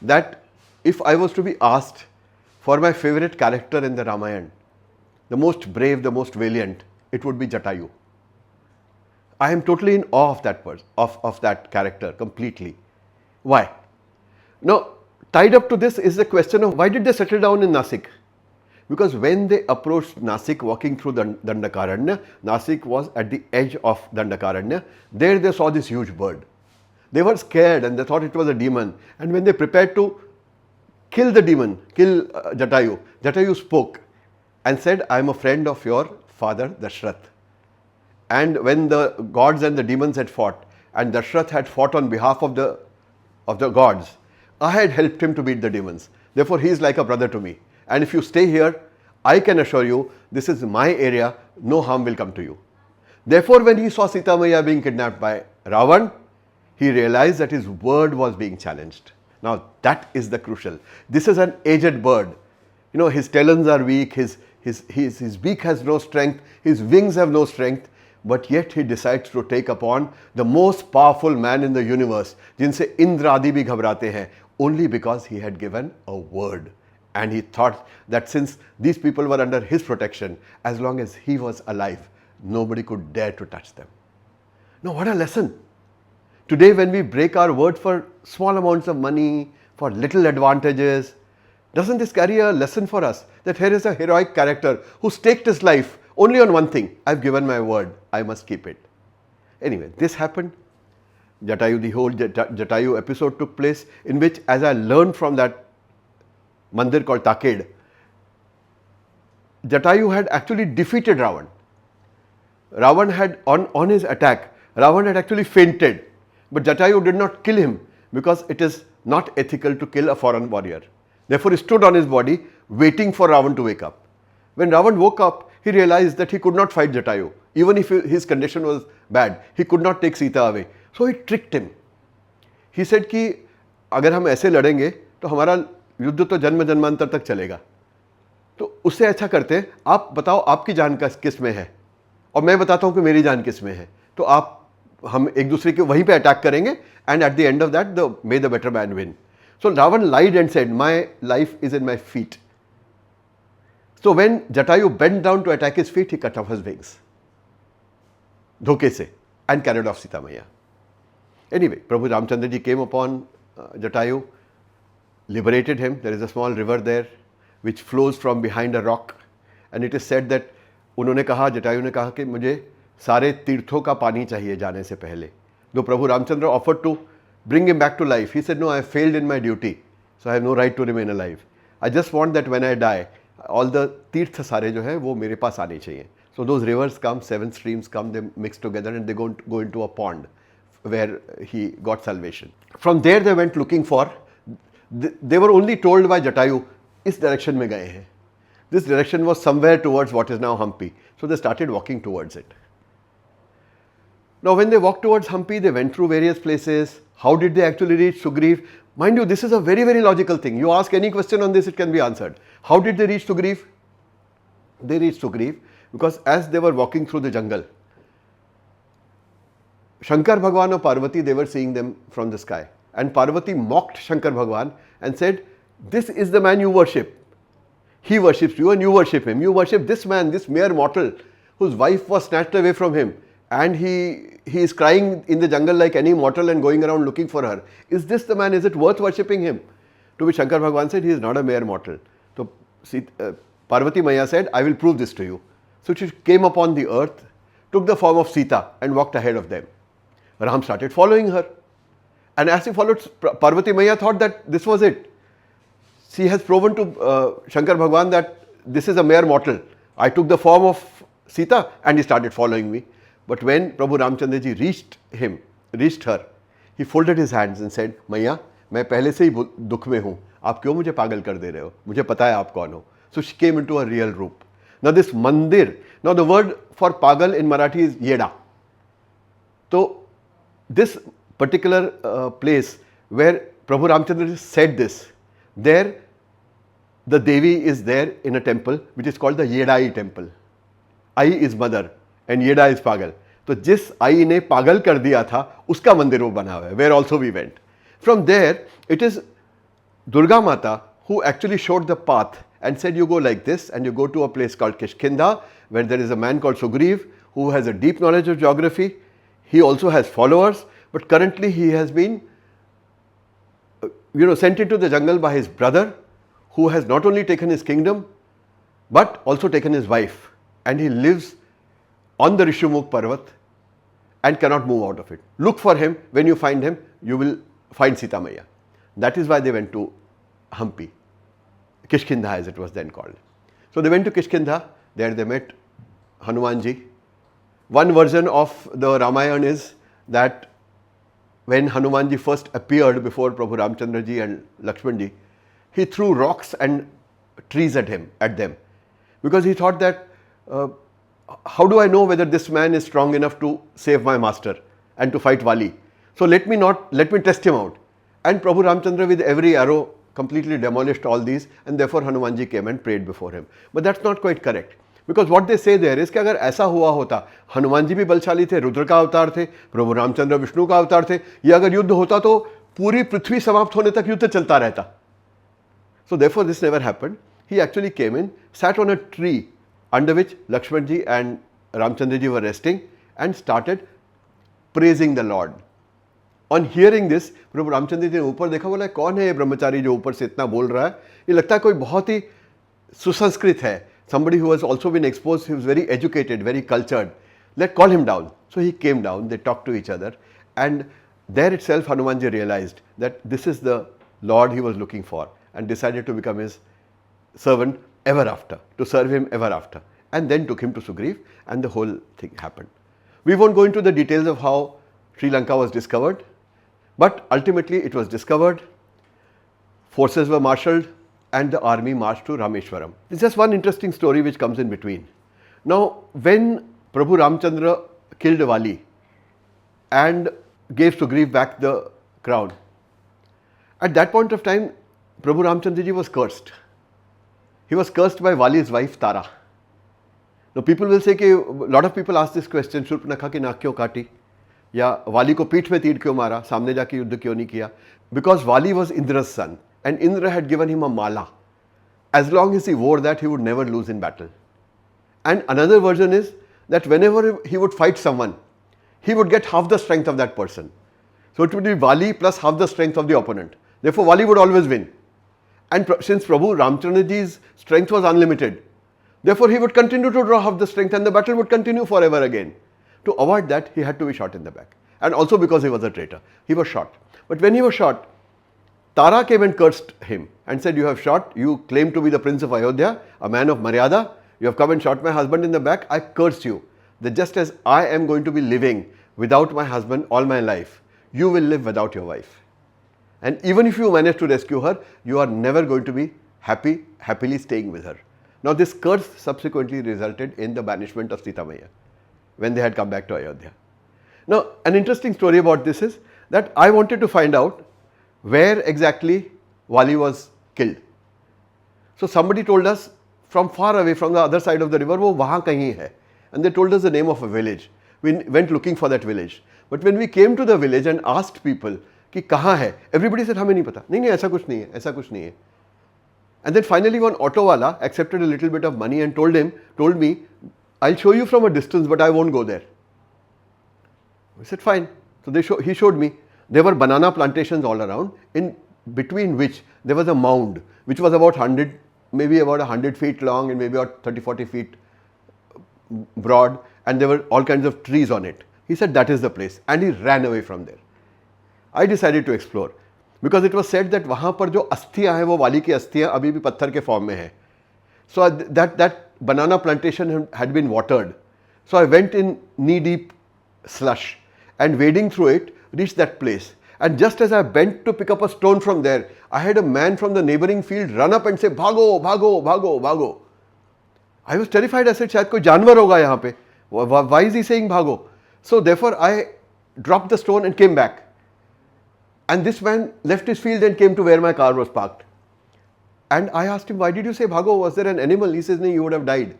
that if I was to be asked for my favorite character in the Ramayana, the most brave, the most valiant, it would be Jatayu. I am totally in awe of that person, of that character completely. Why? Now, tied up to this is the question of why did they settle down in Nasik? Because when they approached Nasik walking through Dandakaranya, Nasik was at the edge of Dandakaranya. There they saw this huge bird. They were scared and they thought it was a demon. And when they prepared to kill the demon, kill Jatayu, Jatayu spoke and said, I am a friend of your father Dashrath. And when the gods and the demons had fought, and Dashrath had fought on behalf of the gods, I had helped him to beat the demons. Therefore, he is like a brother to me. And if you stay here, I can assure you, this is my area, no harm will come to you. Therefore, when he saw Sita Maiya being kidnapped by Ravan, he realized that his word was being challenged. Now, that is the crucial. This is an aged bird. You know, his talons are weak, his beak has no strength, his wings have no strength, but yet he decides to take upon the most powerful man in the universe, jinse Indra Adi bhi ghabrate hain, only because he had given a word. And he thought that since these people were under his protection, as long as he was alive, nobody could dare to touch them. Now, what a lesson. Today, when we break our word for small amounts of money, for little advantages, doesn't this carry a lesson for us? That here is a heroic character who staked his life only on one thing. I've given my word, I must keep it. Anyway, this happened. Jatayu, the whole Jatayu episode took place, in which, as I learned from that mandir called Taked, Jatayu had actually defeated Ravan. Ravan had, on his attack, Ravan had actually fainted. But Jatayu did not kill him because it is not ethical to kill a foreign warrior. Therefore, he stood on his body waiting for Ravan to wake up. When Ravan woke up, he realized that he could not fight Jatayu. Even if his condition was bad, he could not take Sita away. So he tricked him. He said कि अगर हम ऐसे लड़ेंगे तो हमारा युद्ध तो जन्म जन्मांतर तक चलेगा. तो उससे अच्छा करते हैं, आप बताओ आपकी जान किस में है और मैं बताता हूँ कि मेरी जान किस में है. तो हम एक दूसरे के वहीं पे अटैक करेंगे and at the end of that, may the better man win. So Ravan lied and said, my life is in my feet. So when Jatayu bent down to attack his feet, he cut off his wings. Dhoke se, and carried off Sita Maiya. Anyway, Prabhu Ramchandra ji came upon Jatayu, liberated him. There is a small river there which flows from behind a rock, and it is said that उन्होंने कहा, जटायु ने कहा कि मुझे सारे तीर्थों का पानी चाहिए जाने से पहले. Though Prabhu Ramchandra offered to bring him back to life, he said, no, I have failed in my duty, so I have no right to remain alive. I just want that when I die, all the तीर्थ सारे जो है वो मेरे पास आने चाहिए. So those rivers come, 7 streams come, they mix together and they go into a pond where he got salvation. From there they went looking for, they were only told by Jatayu, इस direction में गए हैं. This direction was somewhere towards what is now Hampi. So they started walking towards it. Now when they walked towards Hampi, they went through various places. How did they actually reach Sugriv? Mind you, this is a very, very logical thing. You ask any question on this, it can be answered. How did they reach Sugriv? They reached Sugriv because as they were walking through the jungle, Shankar Bhagwan or Parvati, they were seeing them from the sky. And Parvati mocked Shankar Bhagwan and said, this is the man you worship. He worships you and you worship him. You worship this man, this mere mortal whose wife was snatched away from him. And he is crying in the jungle like any mortal and going around looking for her. Is this the man? Is it worth worshipping him? To which Shankar Bhagwan said, he is not a mere mortal. So Parvati Maya said, I will prove this to you. So she came upon the earth, took the form of Sita and walked ahead of them. Ram started following her. And as he followed, Parvati Maya thought that this was it. She has proven to Shankar Bhagwan that this is a mere mortal. I took the form of Sita and he started following me. But when Prabhu Ramchandra ji reached her, he folded his hands and said, Maya, मैं पहले से ही दुख में हूँ. आप क्यों मुझे पागल कर दे रहे हो? मुझे पता है आप कौन हो. So she came into a real roop. Now this mandir, now the word for pagal in Marathi is yeda. So this particular place where Prabhu Ramchandra said this, there the Devi is there in a temple which is called the Yedai temple. Ai is mother and Yeda is pagal. तो जिस आई ने पागल कर दिया था उसका मंदिर वो बना हुआ है, where also we went. From there it is Durga Mata who actually showed the path and said you go like this and you go to a place called Kishkinda where there is a man called Sugriv who has a deep knowledge of geography. He also has followers, but currently he has been sent into the jungle by his brother who has not only taken his kingdom but also taken his wife, and he lives on the Rishimukh Parvat and cannot move out of it. Look for him. When you find him, you will find Sita Maya. That is why they went to Hampi, Kishkinda as it was then called. So they went to Kishkinda, there they met Hanumanji. One version of the Ramayana is that when Hanumanji first appeared before Prabhu Ramchandra ji and Lakshman ji, he threw rocks and trees at them, because he thought that how do I know whether this man is strong enough to save my master and to fight Vali? So let me test him out. And Prabhu Ramchandra with every arrow completely demolished all these, and therefore Hanumanji came and prayed before him. But that's not quite correct. Because what they say there is कि अगर ऐसा हुआ होता, हनुमान जी भी बलशाली थे, रुद्र का अवतार थे, प्रभु रामचंद्र विष्णु का अवतार थे, ये अगर युद्ध होता तो पूरी पृथ्वी समाप्त होने तक युद्ध चलता रहता. So therefore this never happened. He actually came in, sat on a tree under which Lakshman ji and Ramchandra ji were resting and started praising the Lord. On hearing this, प्रभु रामचंद्र जी ने ऊपर देखा, बोला कौन है ये ब्रह्मचारी जो ऊपर से इतना बोल रहा है? ये लगता है कोई बहुत ही सुसंस्कृत है. Somebody who has also been exposed, he was very educated, very cultured. Let's call him down. So he came down, they talked to each other, and there itself Hanumanji realized that this is the Lord he was looking for and decided to become his servant ever after, to serve him ever after, and then took him to Sugriv, and the whole thing happened. We won't go into the details of how Sri Lanka was discovered, but ultimately it was discovered, forces were marshalled, and the army marched to Rameshwaram. There's just one interesting story which comes in between. Now, when Prabhu Ramchandra killed Vali and gave Sugriv back the crown, at that point of time, Prabhu Ramchandra ji was cursed. He was cursed by Vali's wife Tara. Now, people will say कि a lot of people ask this question, Shurpanakha की नाक क्यों काटी, या वाली को पीठ में तीर क्यों मारा, सामने जाके युद्ध क्यों नहीं किया? Because Vali was Indra's son. And Indra had given him a mala. As long as he wore that, he would never lose in battle. And another version is that whenever he would fight someone, he would get half the strength of that person. So it would be Vali plus half the strength of the opponent. Therefore, Vali would always win. And since Prabhu Ramchandra ji's strength was unlimited, Therefore, he would continue to draw half the strength and the battle would continue forever again. To avoid that, he had to be shot in the back. And also because he was a traitor. He was shot. But when he was shot, Tara came and cursed him and said, you have shot, you claim to be the Prince of Ayodhya, a man of Maryada. You have come and shot my husband in the back. I curse you that just as I am going to be living without my husband all my life, you will live without your wife. And even if you manage to rescue her, you are never going to be happily staying with her. Now this curse subsequently resulted in the banishment of Sita Maiya when they had come back to Ayodhya. Now an interesting story about this is that I wanted to find out where exactly Wali was killed. So somebody told us from far away, from the other side of the river, wo wahan kahin hai. And they told us the name of a village. We went looking for that village. But when we came to the village and asked people कि कहाँ है, everybody said हमें नहीं पता. नहीं नहीं ऐसा कुछ नहीं है, ऐसा कुछ नहीं है. And then finally one auto wala accepted a little bit of money and told me, I'll show you from a distance but I won't go there. We said fine. So he showed me. There were banana plantations all around, in between which there was a mound which was about 100 feet long and maybe about 30-40 feet broad, and there were all kinds of trees on it. He said that is the place and he ran away from there. I decided to explore because it was said that वहाँ पर जो अस्थियाँ हैं वो वाली की अस्थियाँ अभी भी पत्थर के फॉर्म में है. So that banana plantation had been watered. So I went in knee-deep slush and wading through it reached that place. And just as I bent to pick up a stone from there, I had a man from the neighboring field run up and say, "Bhago, bhago, bhago, bhago." I was terrified. I said, "शायद कोई जानवर होगा यहाँ पे. Why is he saying bhago?" So therefore I dropped the stone and came back. And this man left his field and came to where my car was parked. And I asked him, "Why did you say bhago? Was there an animal?" He says, "No, you would have died."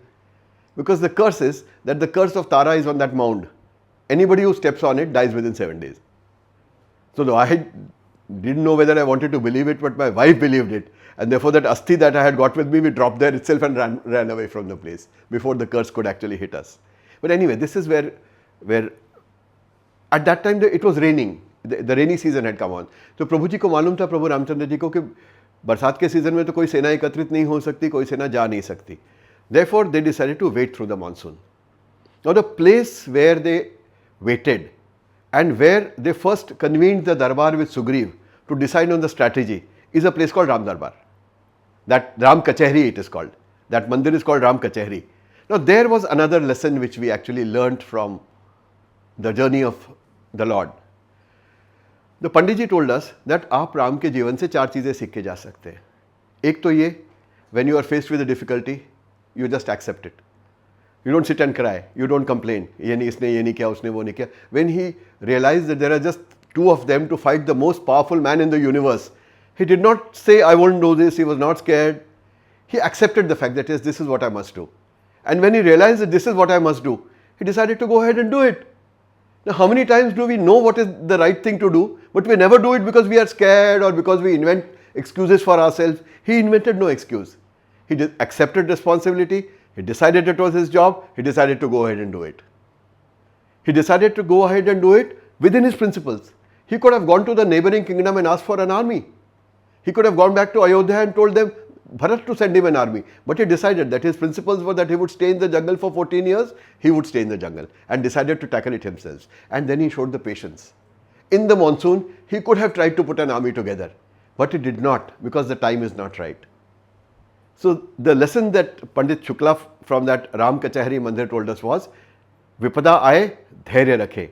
Because the curse is that the curse of Tara is on that mound. Anybody who steps on it dies within 7 days. So no, I didn't know whether I wanted to believe it, but my wife believed it. And therefore that asthi that I had got with me, we dropped there itself and ran away from the place before the curse could actually hit us. But anyway, this is where at that time it was raining. The rainy season had come on. तो प्रभु जी को मालूम था, प्रभु रामचंद्र जी को, कि बरसात के season में तो कोई सेना एकत्रित नहीं हो सकती, कोई सेना जा नहीं सकती. Therefore they decided to wait through the monsoon. Now the place where they waited and where they first convened the darbar with Sugriv to decide on the strategy is a place called Ram Darbar. That Ram Kachehri it is called. That mandir is called Ram Kachehri. Now there was another lesson which we actually learnt from the journey of the Lord. The Pandit ji told us that आप राम के जीवन से 4 चीज़ें सीख के जा सकते हैं. एक तो ये, when you are faced with a difficulty, you just accept it. You don't sit and cry. You don't complain. ये नहीं, इसने ये नहीं किया, उसने वो नहीं किया. When he realized that there are just 2 of them to fight the most powerful man in the universe, he did not say, "I won't do this." He was not scared. He accepted the fact that yes, this is what I must do. And when he realized that this is what I must do, he decided to go ahead and do it. Now, how many times do we know what is the right thing to do, but we never do it because we are scared or because we invent excuses for ourselves? He invented no excuse. He accepted responsibility. He decided it was his job. He decided to go ahead and do it. He decided to go ahead and do it within his principles. He could have gone to the neighboring kingdom and asked for an army. He could have gone back to Ayodhya and told them, Bharat to send him an army. But he decided that his principles were that he would stay in the jungle for 14 years. He would stay in the jungle and decided to tackle it himself. And then he showed the patience. In the monsoon, he could have tried to put an army together. But he did not because the time is not right. So the lesson that Pandit Shukla from that Ram Kachehri Mandir told us was, विपदा आए धैर्य रखे.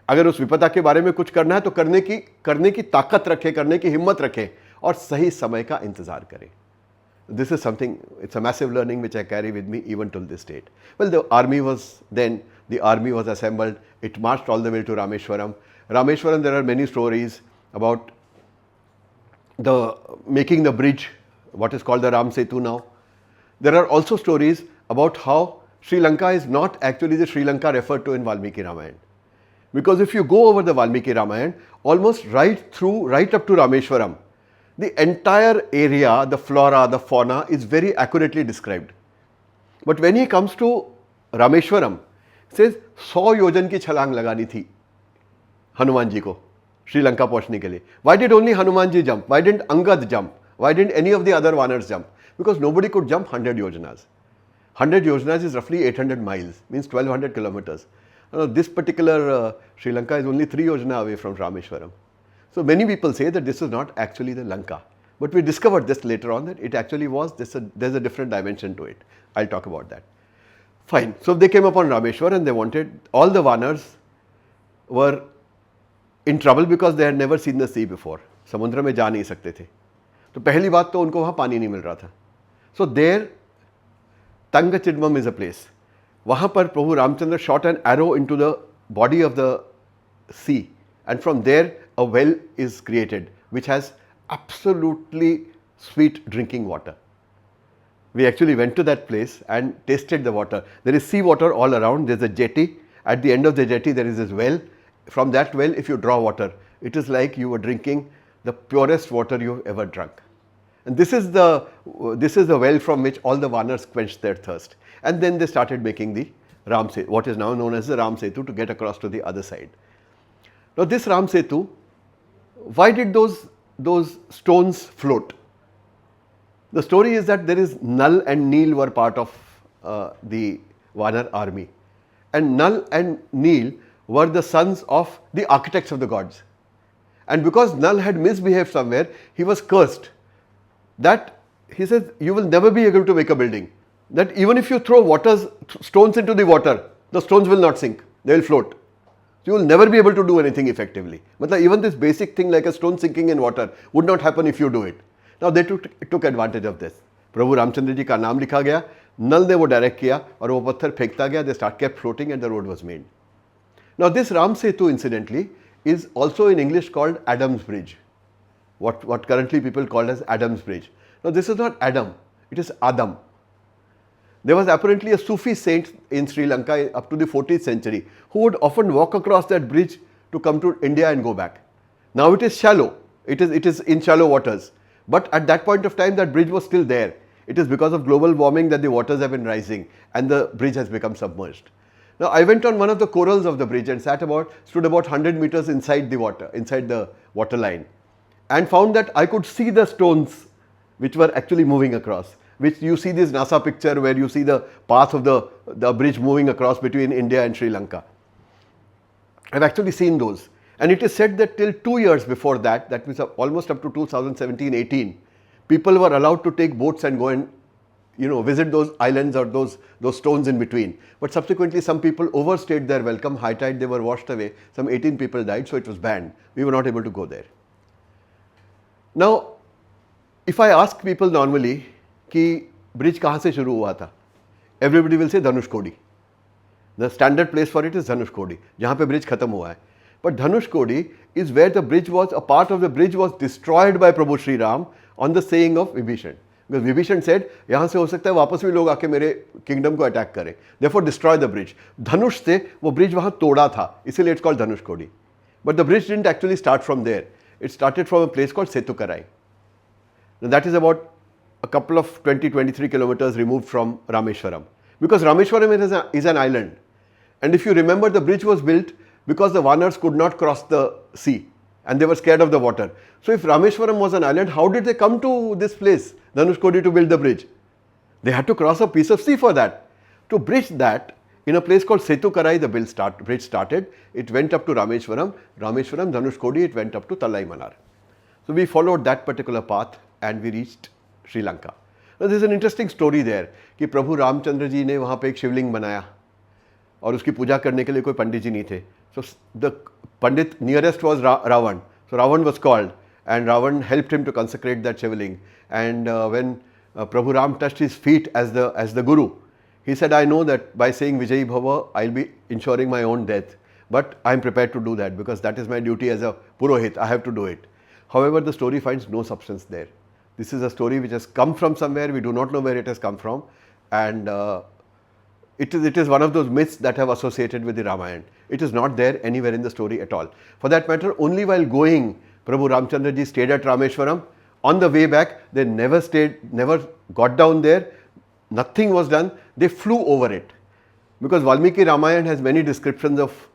अगर उस विपदा के बारे में कुछ करना है तो करने की ताकत रखे, करने की हिम्मत रखे और सही समय का इंतजार करें. This is something, it's a massive learning which I carry with me even till this date. Well, the army was assembled. It marched all the way to Rameshwaram. Rameshwaram, there are many stories about making the bridge, what is called the Ram Setu now. There are also stories about how Sri Lanka is not actually the Sri Lanka referred to in Valmiki Ramayana. Because if you go over the Valmiki Ramayana, almost right up to Rameshwaram, the entire area, the flora, the fauna is very accurately described. But when he comes to Rameshwaram, he says 100 योजन की छलांग लगानी थी हनुमान जी को श्रीलंका पहुंचने के लिए. Why did only Hanuman ji jump? Why didn't Angad jump? Why didn't any of the other Vanars jump? Because nobody could jump 100 yojanas. 100 yojanas is roughly 800 miles, means 1200 kilometers. Now, this particular Sri Lanka is only 3 yojana away from Rameshwaram. So many people say that this is not actually the Lanka. But we discovered this later on that it actually was, there's a different dimension to it. I'll talk about that. Fine. So they came upon Rameshwar and they wanted, all the Vanars were in trouble because they had never seen the sea before. समुद्र में जा नहीं सकते थे. तो पहली बात तो उनको वहाँ पानी नहीं मिल रहा था. So there, Tangachidmam is a place. वहाँ पर प्रभु Ramchandra shot an arrow into the body of the sea, and from there a well is created which has absolutely sweet drinking water. We actually went to that place and tasted the water. There is sea water all around. There is a jetty. At the end of the jetty there is this well. From that well, if you draw water, it is like you were drinking the purest water you have ever drunk. And this is the well from which all the Vanars quenched their thirst. And then they started making the Ram Setu, what is now known as the Ram Setu, to get across to the other side. Now this Ram Setu, why did those stones float? The story is that there is Nal and Neel were part of the Vanar army. And Nal and Neel were the sons of the architects of the gods. And because Nal had misbehaved somewhere, he was cursed. That he says, you will never be able to make a building. That even if you throw stones into the water, the stones will not sink, they will float. So you will never be able to do anything effectively. But even this basic thing like a stone sinking in water would not happen if you do it. Now they took advantage of this. प्रभु रामचंद्र जी का नाम लिखा गया, नल ने वो direct किया और वो पत्थर फेंकता गया, they kept floating and the road was made. Now this Ram Setu incidentally is also in English called Adam's Bridge. What currently people call as Adam's Bridge. Now this is not Adam, it is Adam. There was apparently a Sufi saint in Sri Lanka up to the 14th century who would often walk across that bridge to come to India and go back. Now it is shallow, it is in shallow waters. But at that point of time that bridge was still there. It is because of global warming that the waters have been rising and the bridge has become submerged. Now I went on one of the corals of the bridge and stood about 100 meters inside the water line, and found that I could see the stones which were actually moving across, which you see this NASA picture where you see the path of the bridge moving across between India and Sri Lanka. I've actually seen those. And it is said that till 2 years before that, that means almost up to 2017-18, people were allowed to take boats and go and visit those islands or those stones in between. But subsequently some people overstayed their welcome, high tide, they were washed away, some 18 people died, so it was banned. We were not able to go there. Now, if I ask people normally, कि bridge कहाँ से शुरू हुआ था? Everybody will say Dhanushkodi. The standard place for it is Dhanushkodi, जहाँ पे bridge खत्म हुआ है. But Dhanushkodi is where the bridge was, a part of the bridge was destroyed by Prabhu Sri Ram on the saying of Vibhishan. Because Vibhishan said, यहाँ से हो सकता है वापस भी लोग आके मेरे kingdom को attack करें. Therefore destroy the bridge. धनुष से वो bridge वहाँ तोड़ा था, इसीलिए it's called Dhanushkodi. But the bridge didn't actually start from there. It started from a place called Setukarai. Now that is about a couple of 20-23 kilometers removed from Rameshwaram. Because Rameshwaram is an island. And if you remember, the bridge was built because the Vanars could not cross the sea and they were scared of the water. So if Rameshwaram was an island, how did they come to this place, Dhanushkodi, to build the bridge? They had to cross a piece of sea for that. To bridge that, in a place called Setukarai, the bridge started. It went up to Rameshwaram, Dhanushkodi, it went up to Talai Manar. So we followed that particular path and we reached Sri Lanka. Now there is an interesting story there कि प्रभु रामचंद्र जी ने वहाँ पे एक शिवलिंग बनाया और उसकी पूजा करने के लिए कोई पंडित जी नहीं थे. So the Pandit nearest was Ravan. So Ravan was called and Ravan helped him to consecrate that Shivaling. And when Prabhu Ram touched his feet as the Guru, he said, I know that by saying Vijayi Bhava, I'll be ensuring my own death. But I'm prepared to do that because that is my duty as a Purohit. I have to do it. However, the story finds no substance there. This is a story which has come from somewhere. We do not know where it has come from. And it is one of those myths that have associated with the Ramayana. It is not there anywhere in the story at all. For that matter, only while going, Prabhu Ramchandra ji stayed at Rameshwaram. On the way back, they never got down there. Nothing was done. They flew over it. Because Valmiki Ramayana has many descriptions of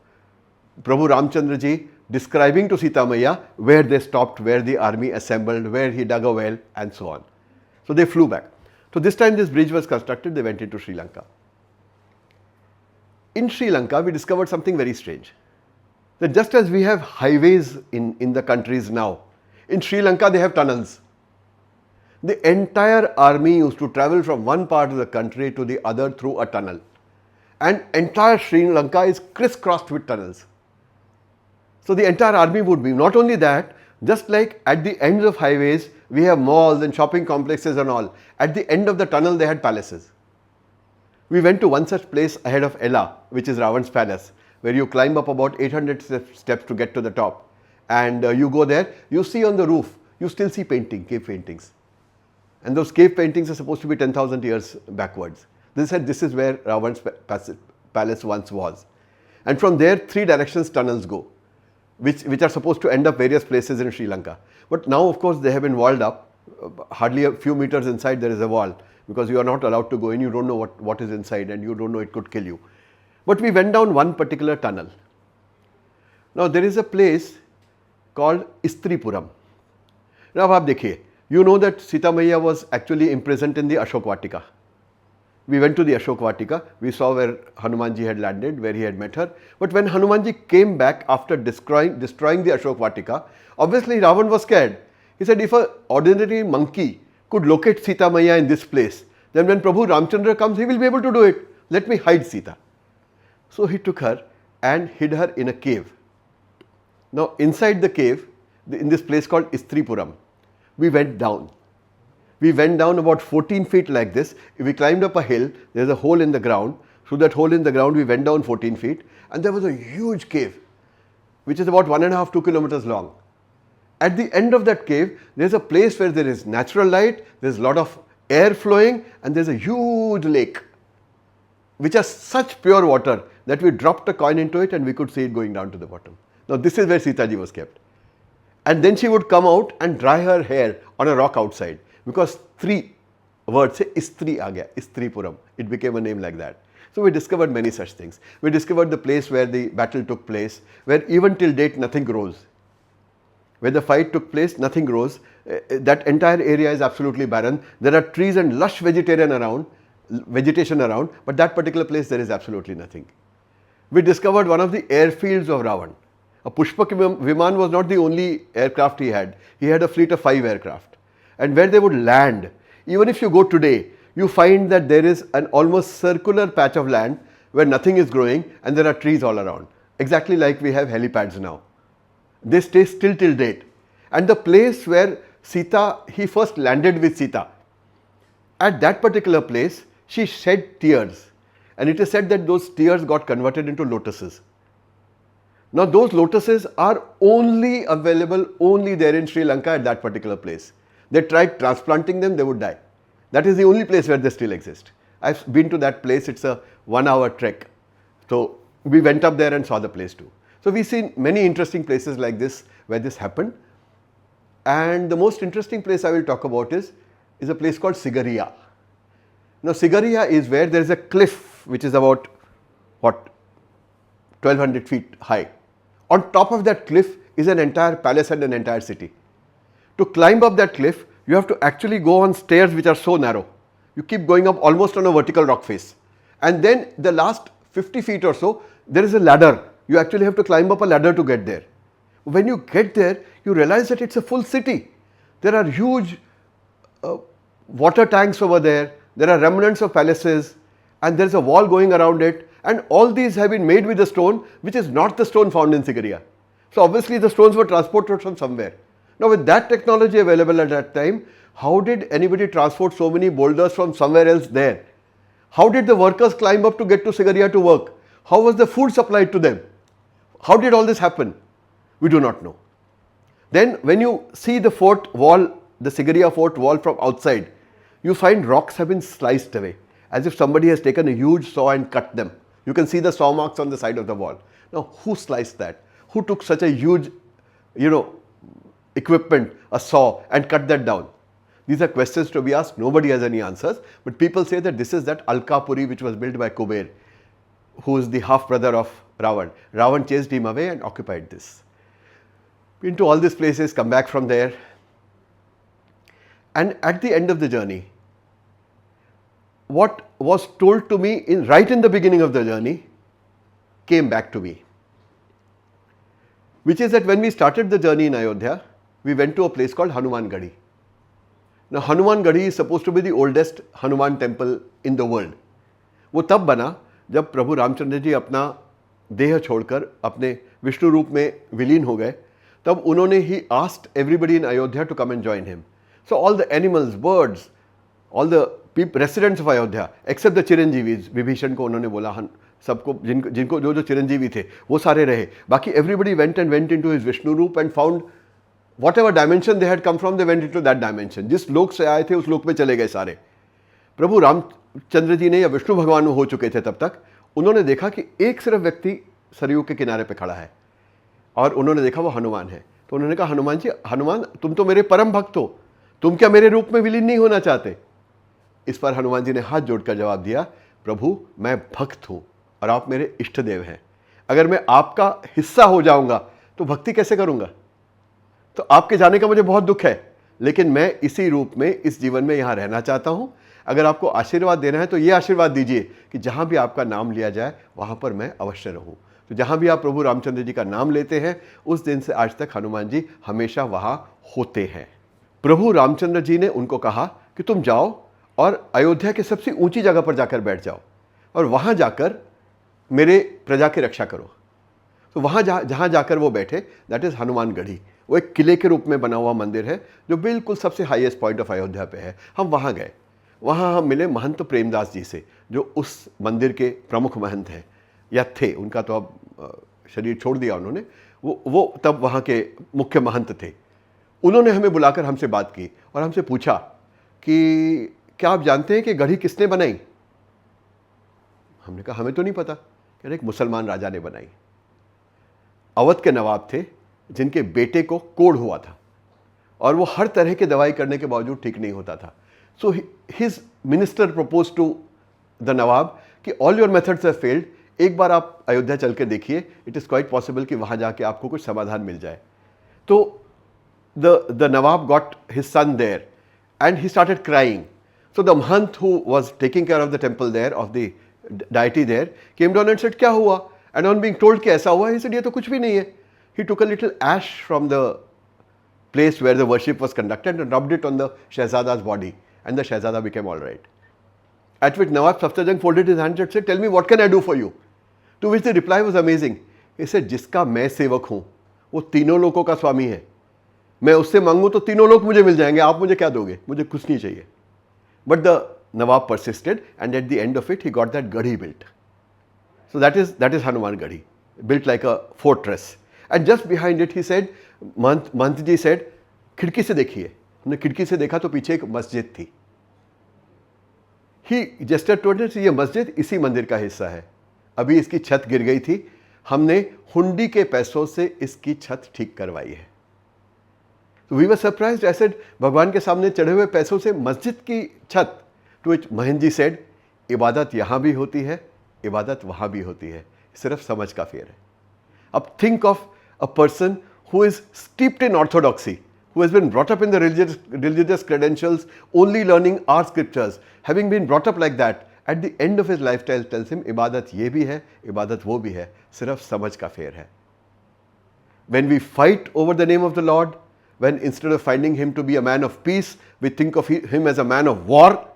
Prabhu Ramchandra ji describing to Sita Maiya where they stopped, where the army assembled, where he dug a well and so on. So they flew back. So this time this bridge was constructed, they went into Sri Lanka. In Sri Lanka, we discovered something very strange. That just as we have highways in the countries now, in Sri Lanka they have tunnels. The entire army used to travel from one part of the country to the other through a tunnel. And entire Sri Lanka is crisscrossed with tunnels. So the entire army would be. Not only that, just like at the ends of highways, we have malls and shopping complexes and all. At the end of the tunnel, they had palaces. We went to one such place ahead of Ella, which is Ravan's palace, where you climb up about 800 steps to get to the top. And you go there, you see on the roof, you still see cave paintings. And those cave paintings are supposed to be 10,000 years backwards. They said this is where Ravan's palace once was. And from there, 3 directions tunnels go, which are supposed to end up various places in Sri Lanka. But now, of course, they have been walled up. Hardly a few meters inside there is a wall, because you are not allowed to go in, you don't know what is inside and you don't know, it could kill you. But we went down one particular tunnel. Now there is a place called Istripuram. Now aap dekhiye, you know that Sita Maiya was actually imprisoned in the Ashok Vatika. We went to the Ashok Vatika, we saw where Hanumanji had landed, where he had met her. But when Hanumanji came back after destroying the Ashok Vatika, obviously Ravan was scared. He said, if an ordinary monkey could locate Sita Maiya in this place, then when Prabhu Ramchandra comes, he will be able to do it. Let me hide Sita. So he took her and hid her in a cave. Now inside the cave, in this place called Istripuram, we went down. We went down about 14 feet like this. We climbed up a hill, there's a hole in the ground. Through that hole in the ground, we went down 14 feet and there was a huge cave, which is about 1.5 to 2 kilometers long. At the end of that cave, there's a place where there is natural light, there's a lot of air flowing and there's a huge lake, which has such pure water that we dropped a coin into it and we could see it going down to the bottom. Now this is where Sita Ji was kept. And then she would come out and dry her hair on a rock outside, because 3 words say Istri aa gaya, Istripuram. It became a name like that. So we discovered many such things. We discovered the place where the battle took place, where even till date nothing grows. Where the fight took place, nothing grows. That entire area is absolutely barren. There are trees and lush vegetation around, but that particular place there is absolutely nothing. We discovered one of the airfields of Ravan. A Pushpak Viman was not the only aircraft he had. He had a fleet of 5 aircraft. And where they would land, even if you go today, you find that there is an almost circular patch of land where nothing is growing and there are trees all around. Exactly like we have helipads now. They stay still till date. And the place where he first landed with Sita, at that particular place, she shed tears. And it is said that those tears got converted into lotuses. Now those lotuses are only available only there in Sri Lanka at that particular place. They tried transplanting them, they would die. That is the only place where they still exist. I've been to that place, it's a 1-hour trek. So we went up there and saw the place too. So we've seen many interesting places like this where this happened. And the most interesting place I will talk about is a place called Sigariya. Now Sigariya is where there is a cliff which is about 1200 feet high. On top of that cliff is an entire palace and an entire city. To climb up that cliff, you have to actually go on stairs which are so narrow. You keep going up almost on a vertical rock face. And then the last 50 feet or so, there is a ladder. You actually have to climb up a ladder to get there. When you get there, you realize that it's a full city. There are huge water tanks over there. There are remnants of palaces and there's a wall going around it. And all these have been made with a stone which is not the stone found in Sigariya. So obviously the stones were transported from somewhere. Now with that technology available at that time, how did anybody transport so many boulders from somewhere else there? How did the workers climb up to get to Sigariya to work? How was the food supplied to them? How did all this happen? We do not know. Then when you see the fort wall, the Sigariya fort wall from outside, you find rocks have been sliced away, as if somebody has taken a huge saw and cut them. You can see the saw marks on the side of the wall. Now who sliced that? Who took such a huge, equipment, a saw, and cut that down? These are questions to be asked. Nobody has any answers. But people say that this is that Alkapuri which was built by Kuber, who is the half brother of Ravan. Ravan chased him away and occupied this. Been to all these places, come back from there. And at the end of the journey, what was told to me right in the beginning of the journey came back to me, which is that when we started the journey in Ayodhya, we went to a place called Hanuman Gadi. Now Hanuman Gadi is supposed to be the oldest Hanuman temple in the world. वो तब बना जब प्रभु रामचंद्र जी अपना देह छोड़कर अपने विष्णु रूप में विलीन हो गए, तब उन्होंने ही asked everybody in Ayodhya to come and join him. So all the animals, birds, all the residents of Ayodhya except the चिरंजीवीज, Vibhishan को उन्होंने बोला, सबको जिनको जो चिरंजीवी थे वो सारे रहे, बाकी everybody went into his Vishnu रूप and found whatever dimension they had come from, they went into that dimension. जिस लोक से आए थे उस लोक में चले गए सारे. प्रभु रामचंद्र जी ने या विष्णु भगवान हो चुके थे तब तक, उन्होंने देखा कि एक सिर्फ व्यक्ति सरयू के किनारे पे खड़ा है और उन्होंने देखा वो हनुमान है. तो उन्होंने कहा, हनुमान जी, हनुमान तुम तो मेरे परम भक्त हो, तुम क्या मेरे रूप में विलीन नहीं होना चाहते? इस पर हनुमान जी ने हाथ जोड़कर जवाब दिया, प्रभु मैं भक्त हूं और आप मेरे इष्ट देव हैं. अगर मैं आपका हिस्सा हो जाऊंगा तो भक्ति कैसे करूंगा? तो आपके जाने का मुझे बहुत दुख है, लेकिन मैं इसी रूप में इस जीवन में यहां रहना चाहता हूं. अगर आपको आशीर्वाद देना है तो ये आशीर्वाद दीजिए कि जहां भी आपका नाम लिया जाए वहां पर मैं अवश्य रहूं. तो जहां भी आप प्रभु रामचंद्र जी का नाम लेते हैं, उस दिन से आज तक हनुमान जी हमेशा वहां होते हैं. प्रभु रामचंद्र जी ने उनको कहा कि तुम जाओ और अयोध्या के सबसे ऊंची जगह पर जाकर बैठ जाओ और वहां जाकर मेरे प्रजा की रक्षा करो. तो वहां जहां जाकर वो बैठे, दैट इज हनुमान गढ़ी. वो एक किले के रूप में बना हुआ मंदिर है जो बिल्कुल सबसे हाईएस्ट पॉइंट ऑफ अयोध्या पे है. हम वहां गए, वहां हम मिले महंत प्रेमदास जी से, जो उस मंदिर के प्रमुख महंत हैं या थे. उनका तो अब शरीर छोड़ दिया उन्होंने, वो तब वहां के मुख्य महंत थे. उन्होंने हमें बुलाकर हमसे बात की और हमसे पूछा कि क्या आप जानते हैं कि गढ़ी किसने बनाई? हमने कहा हमें तो नहीं पता. कह रहे एक मुसलमान राजा ने बनाई. अवध के नवाब थे जिनके बेटे को कोढ़ हुआ था और वो हर तरह की दवाई करने के बावजूद ठीक नहीं होता था. So his minister propose to the nawab कि all your methods have failed, एक बार आप अयोध्या चल के देखिए, इट इज़ क्वाइट पॉसिबल कि वहाँ जाके आपको कुछ समाधान मिल जाए. तो the Nawab got his son there and he started crying. So the Mahant who was taking care of the temple there, of the deity there, came down and said, क्या हुआ? And on being told कि ऐसा हुआ, he said, ये तो कुछ भी नहीं है. He took a little ash from the place where the worship was conducted and rubbed it on the Shahzada's body, and the Shahzada became all right. At which Nawab Safdarjung folded his hands and said, tell me, what can I do for you? To which the reply was amazing. He said, जिसका मैं सेवक हूँ वो तीनों लोगों का स्वामी है. मैं उससे मांगूं तो तीनों लोग मुझे मिल जाएंगे, आप मुझे क्या दोगे? मुझे कुछ नहीं चाहिए. But the Nawab persisted and at the end of it he got that Garhi built. So that is Hanuman Garhi, built like a fortress. And just behind it he said, Mahant ji said, खिड़की से देखिए. हमने खिड़की से देखा तो पीछे एक मस्जिद थी. He gestured towards it, ये मस्जिद इसी मंदिर का हिस्सा है. अभी इसकी छत गिर गई थी, हमने हुंडी के पैसों से इसकी छत ठीक करवाई है. So we were surprised. I said, भगवान के सामने चढ़े हुए पैसों से मस्जिद की छत? To which Mahant ji said, इबादत यहाँ भी होती है, इबादत वहाँ भी होती है, सिर्फ समझ का फेर है. अब think of a person who is steeped in orthodoxy, who has been brought up in the religious credentials, only learning our scriptures, having been brought up like that, at the end of his lifestyle tells him, इबादत ये भी है, इबादत वो भी है, सिर्फ समझ का फेर है. When we fight over the name of the Lord, when instead of finding him to be a man of peace, we think of him as a man of war,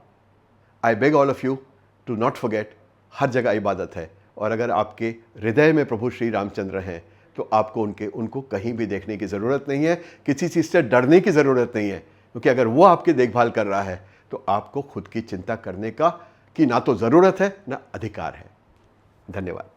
I beg all of you to not forget, हर जगह इबादत है. और अगर आपके हृदय में प्रभु श्री रामचंद्र हैं तो आपको उनको कहीं भी देखने की ज़रूरत नहीं है, किसी चीज़ से डरने की ज़रूरत नहीं है, क्योंकि अगर वो आपकी देखभाल कर रहा है तो आपको खुद की चिंता करने की ना तो ज़रूरत है ना अधिकार है. धन्यवाद.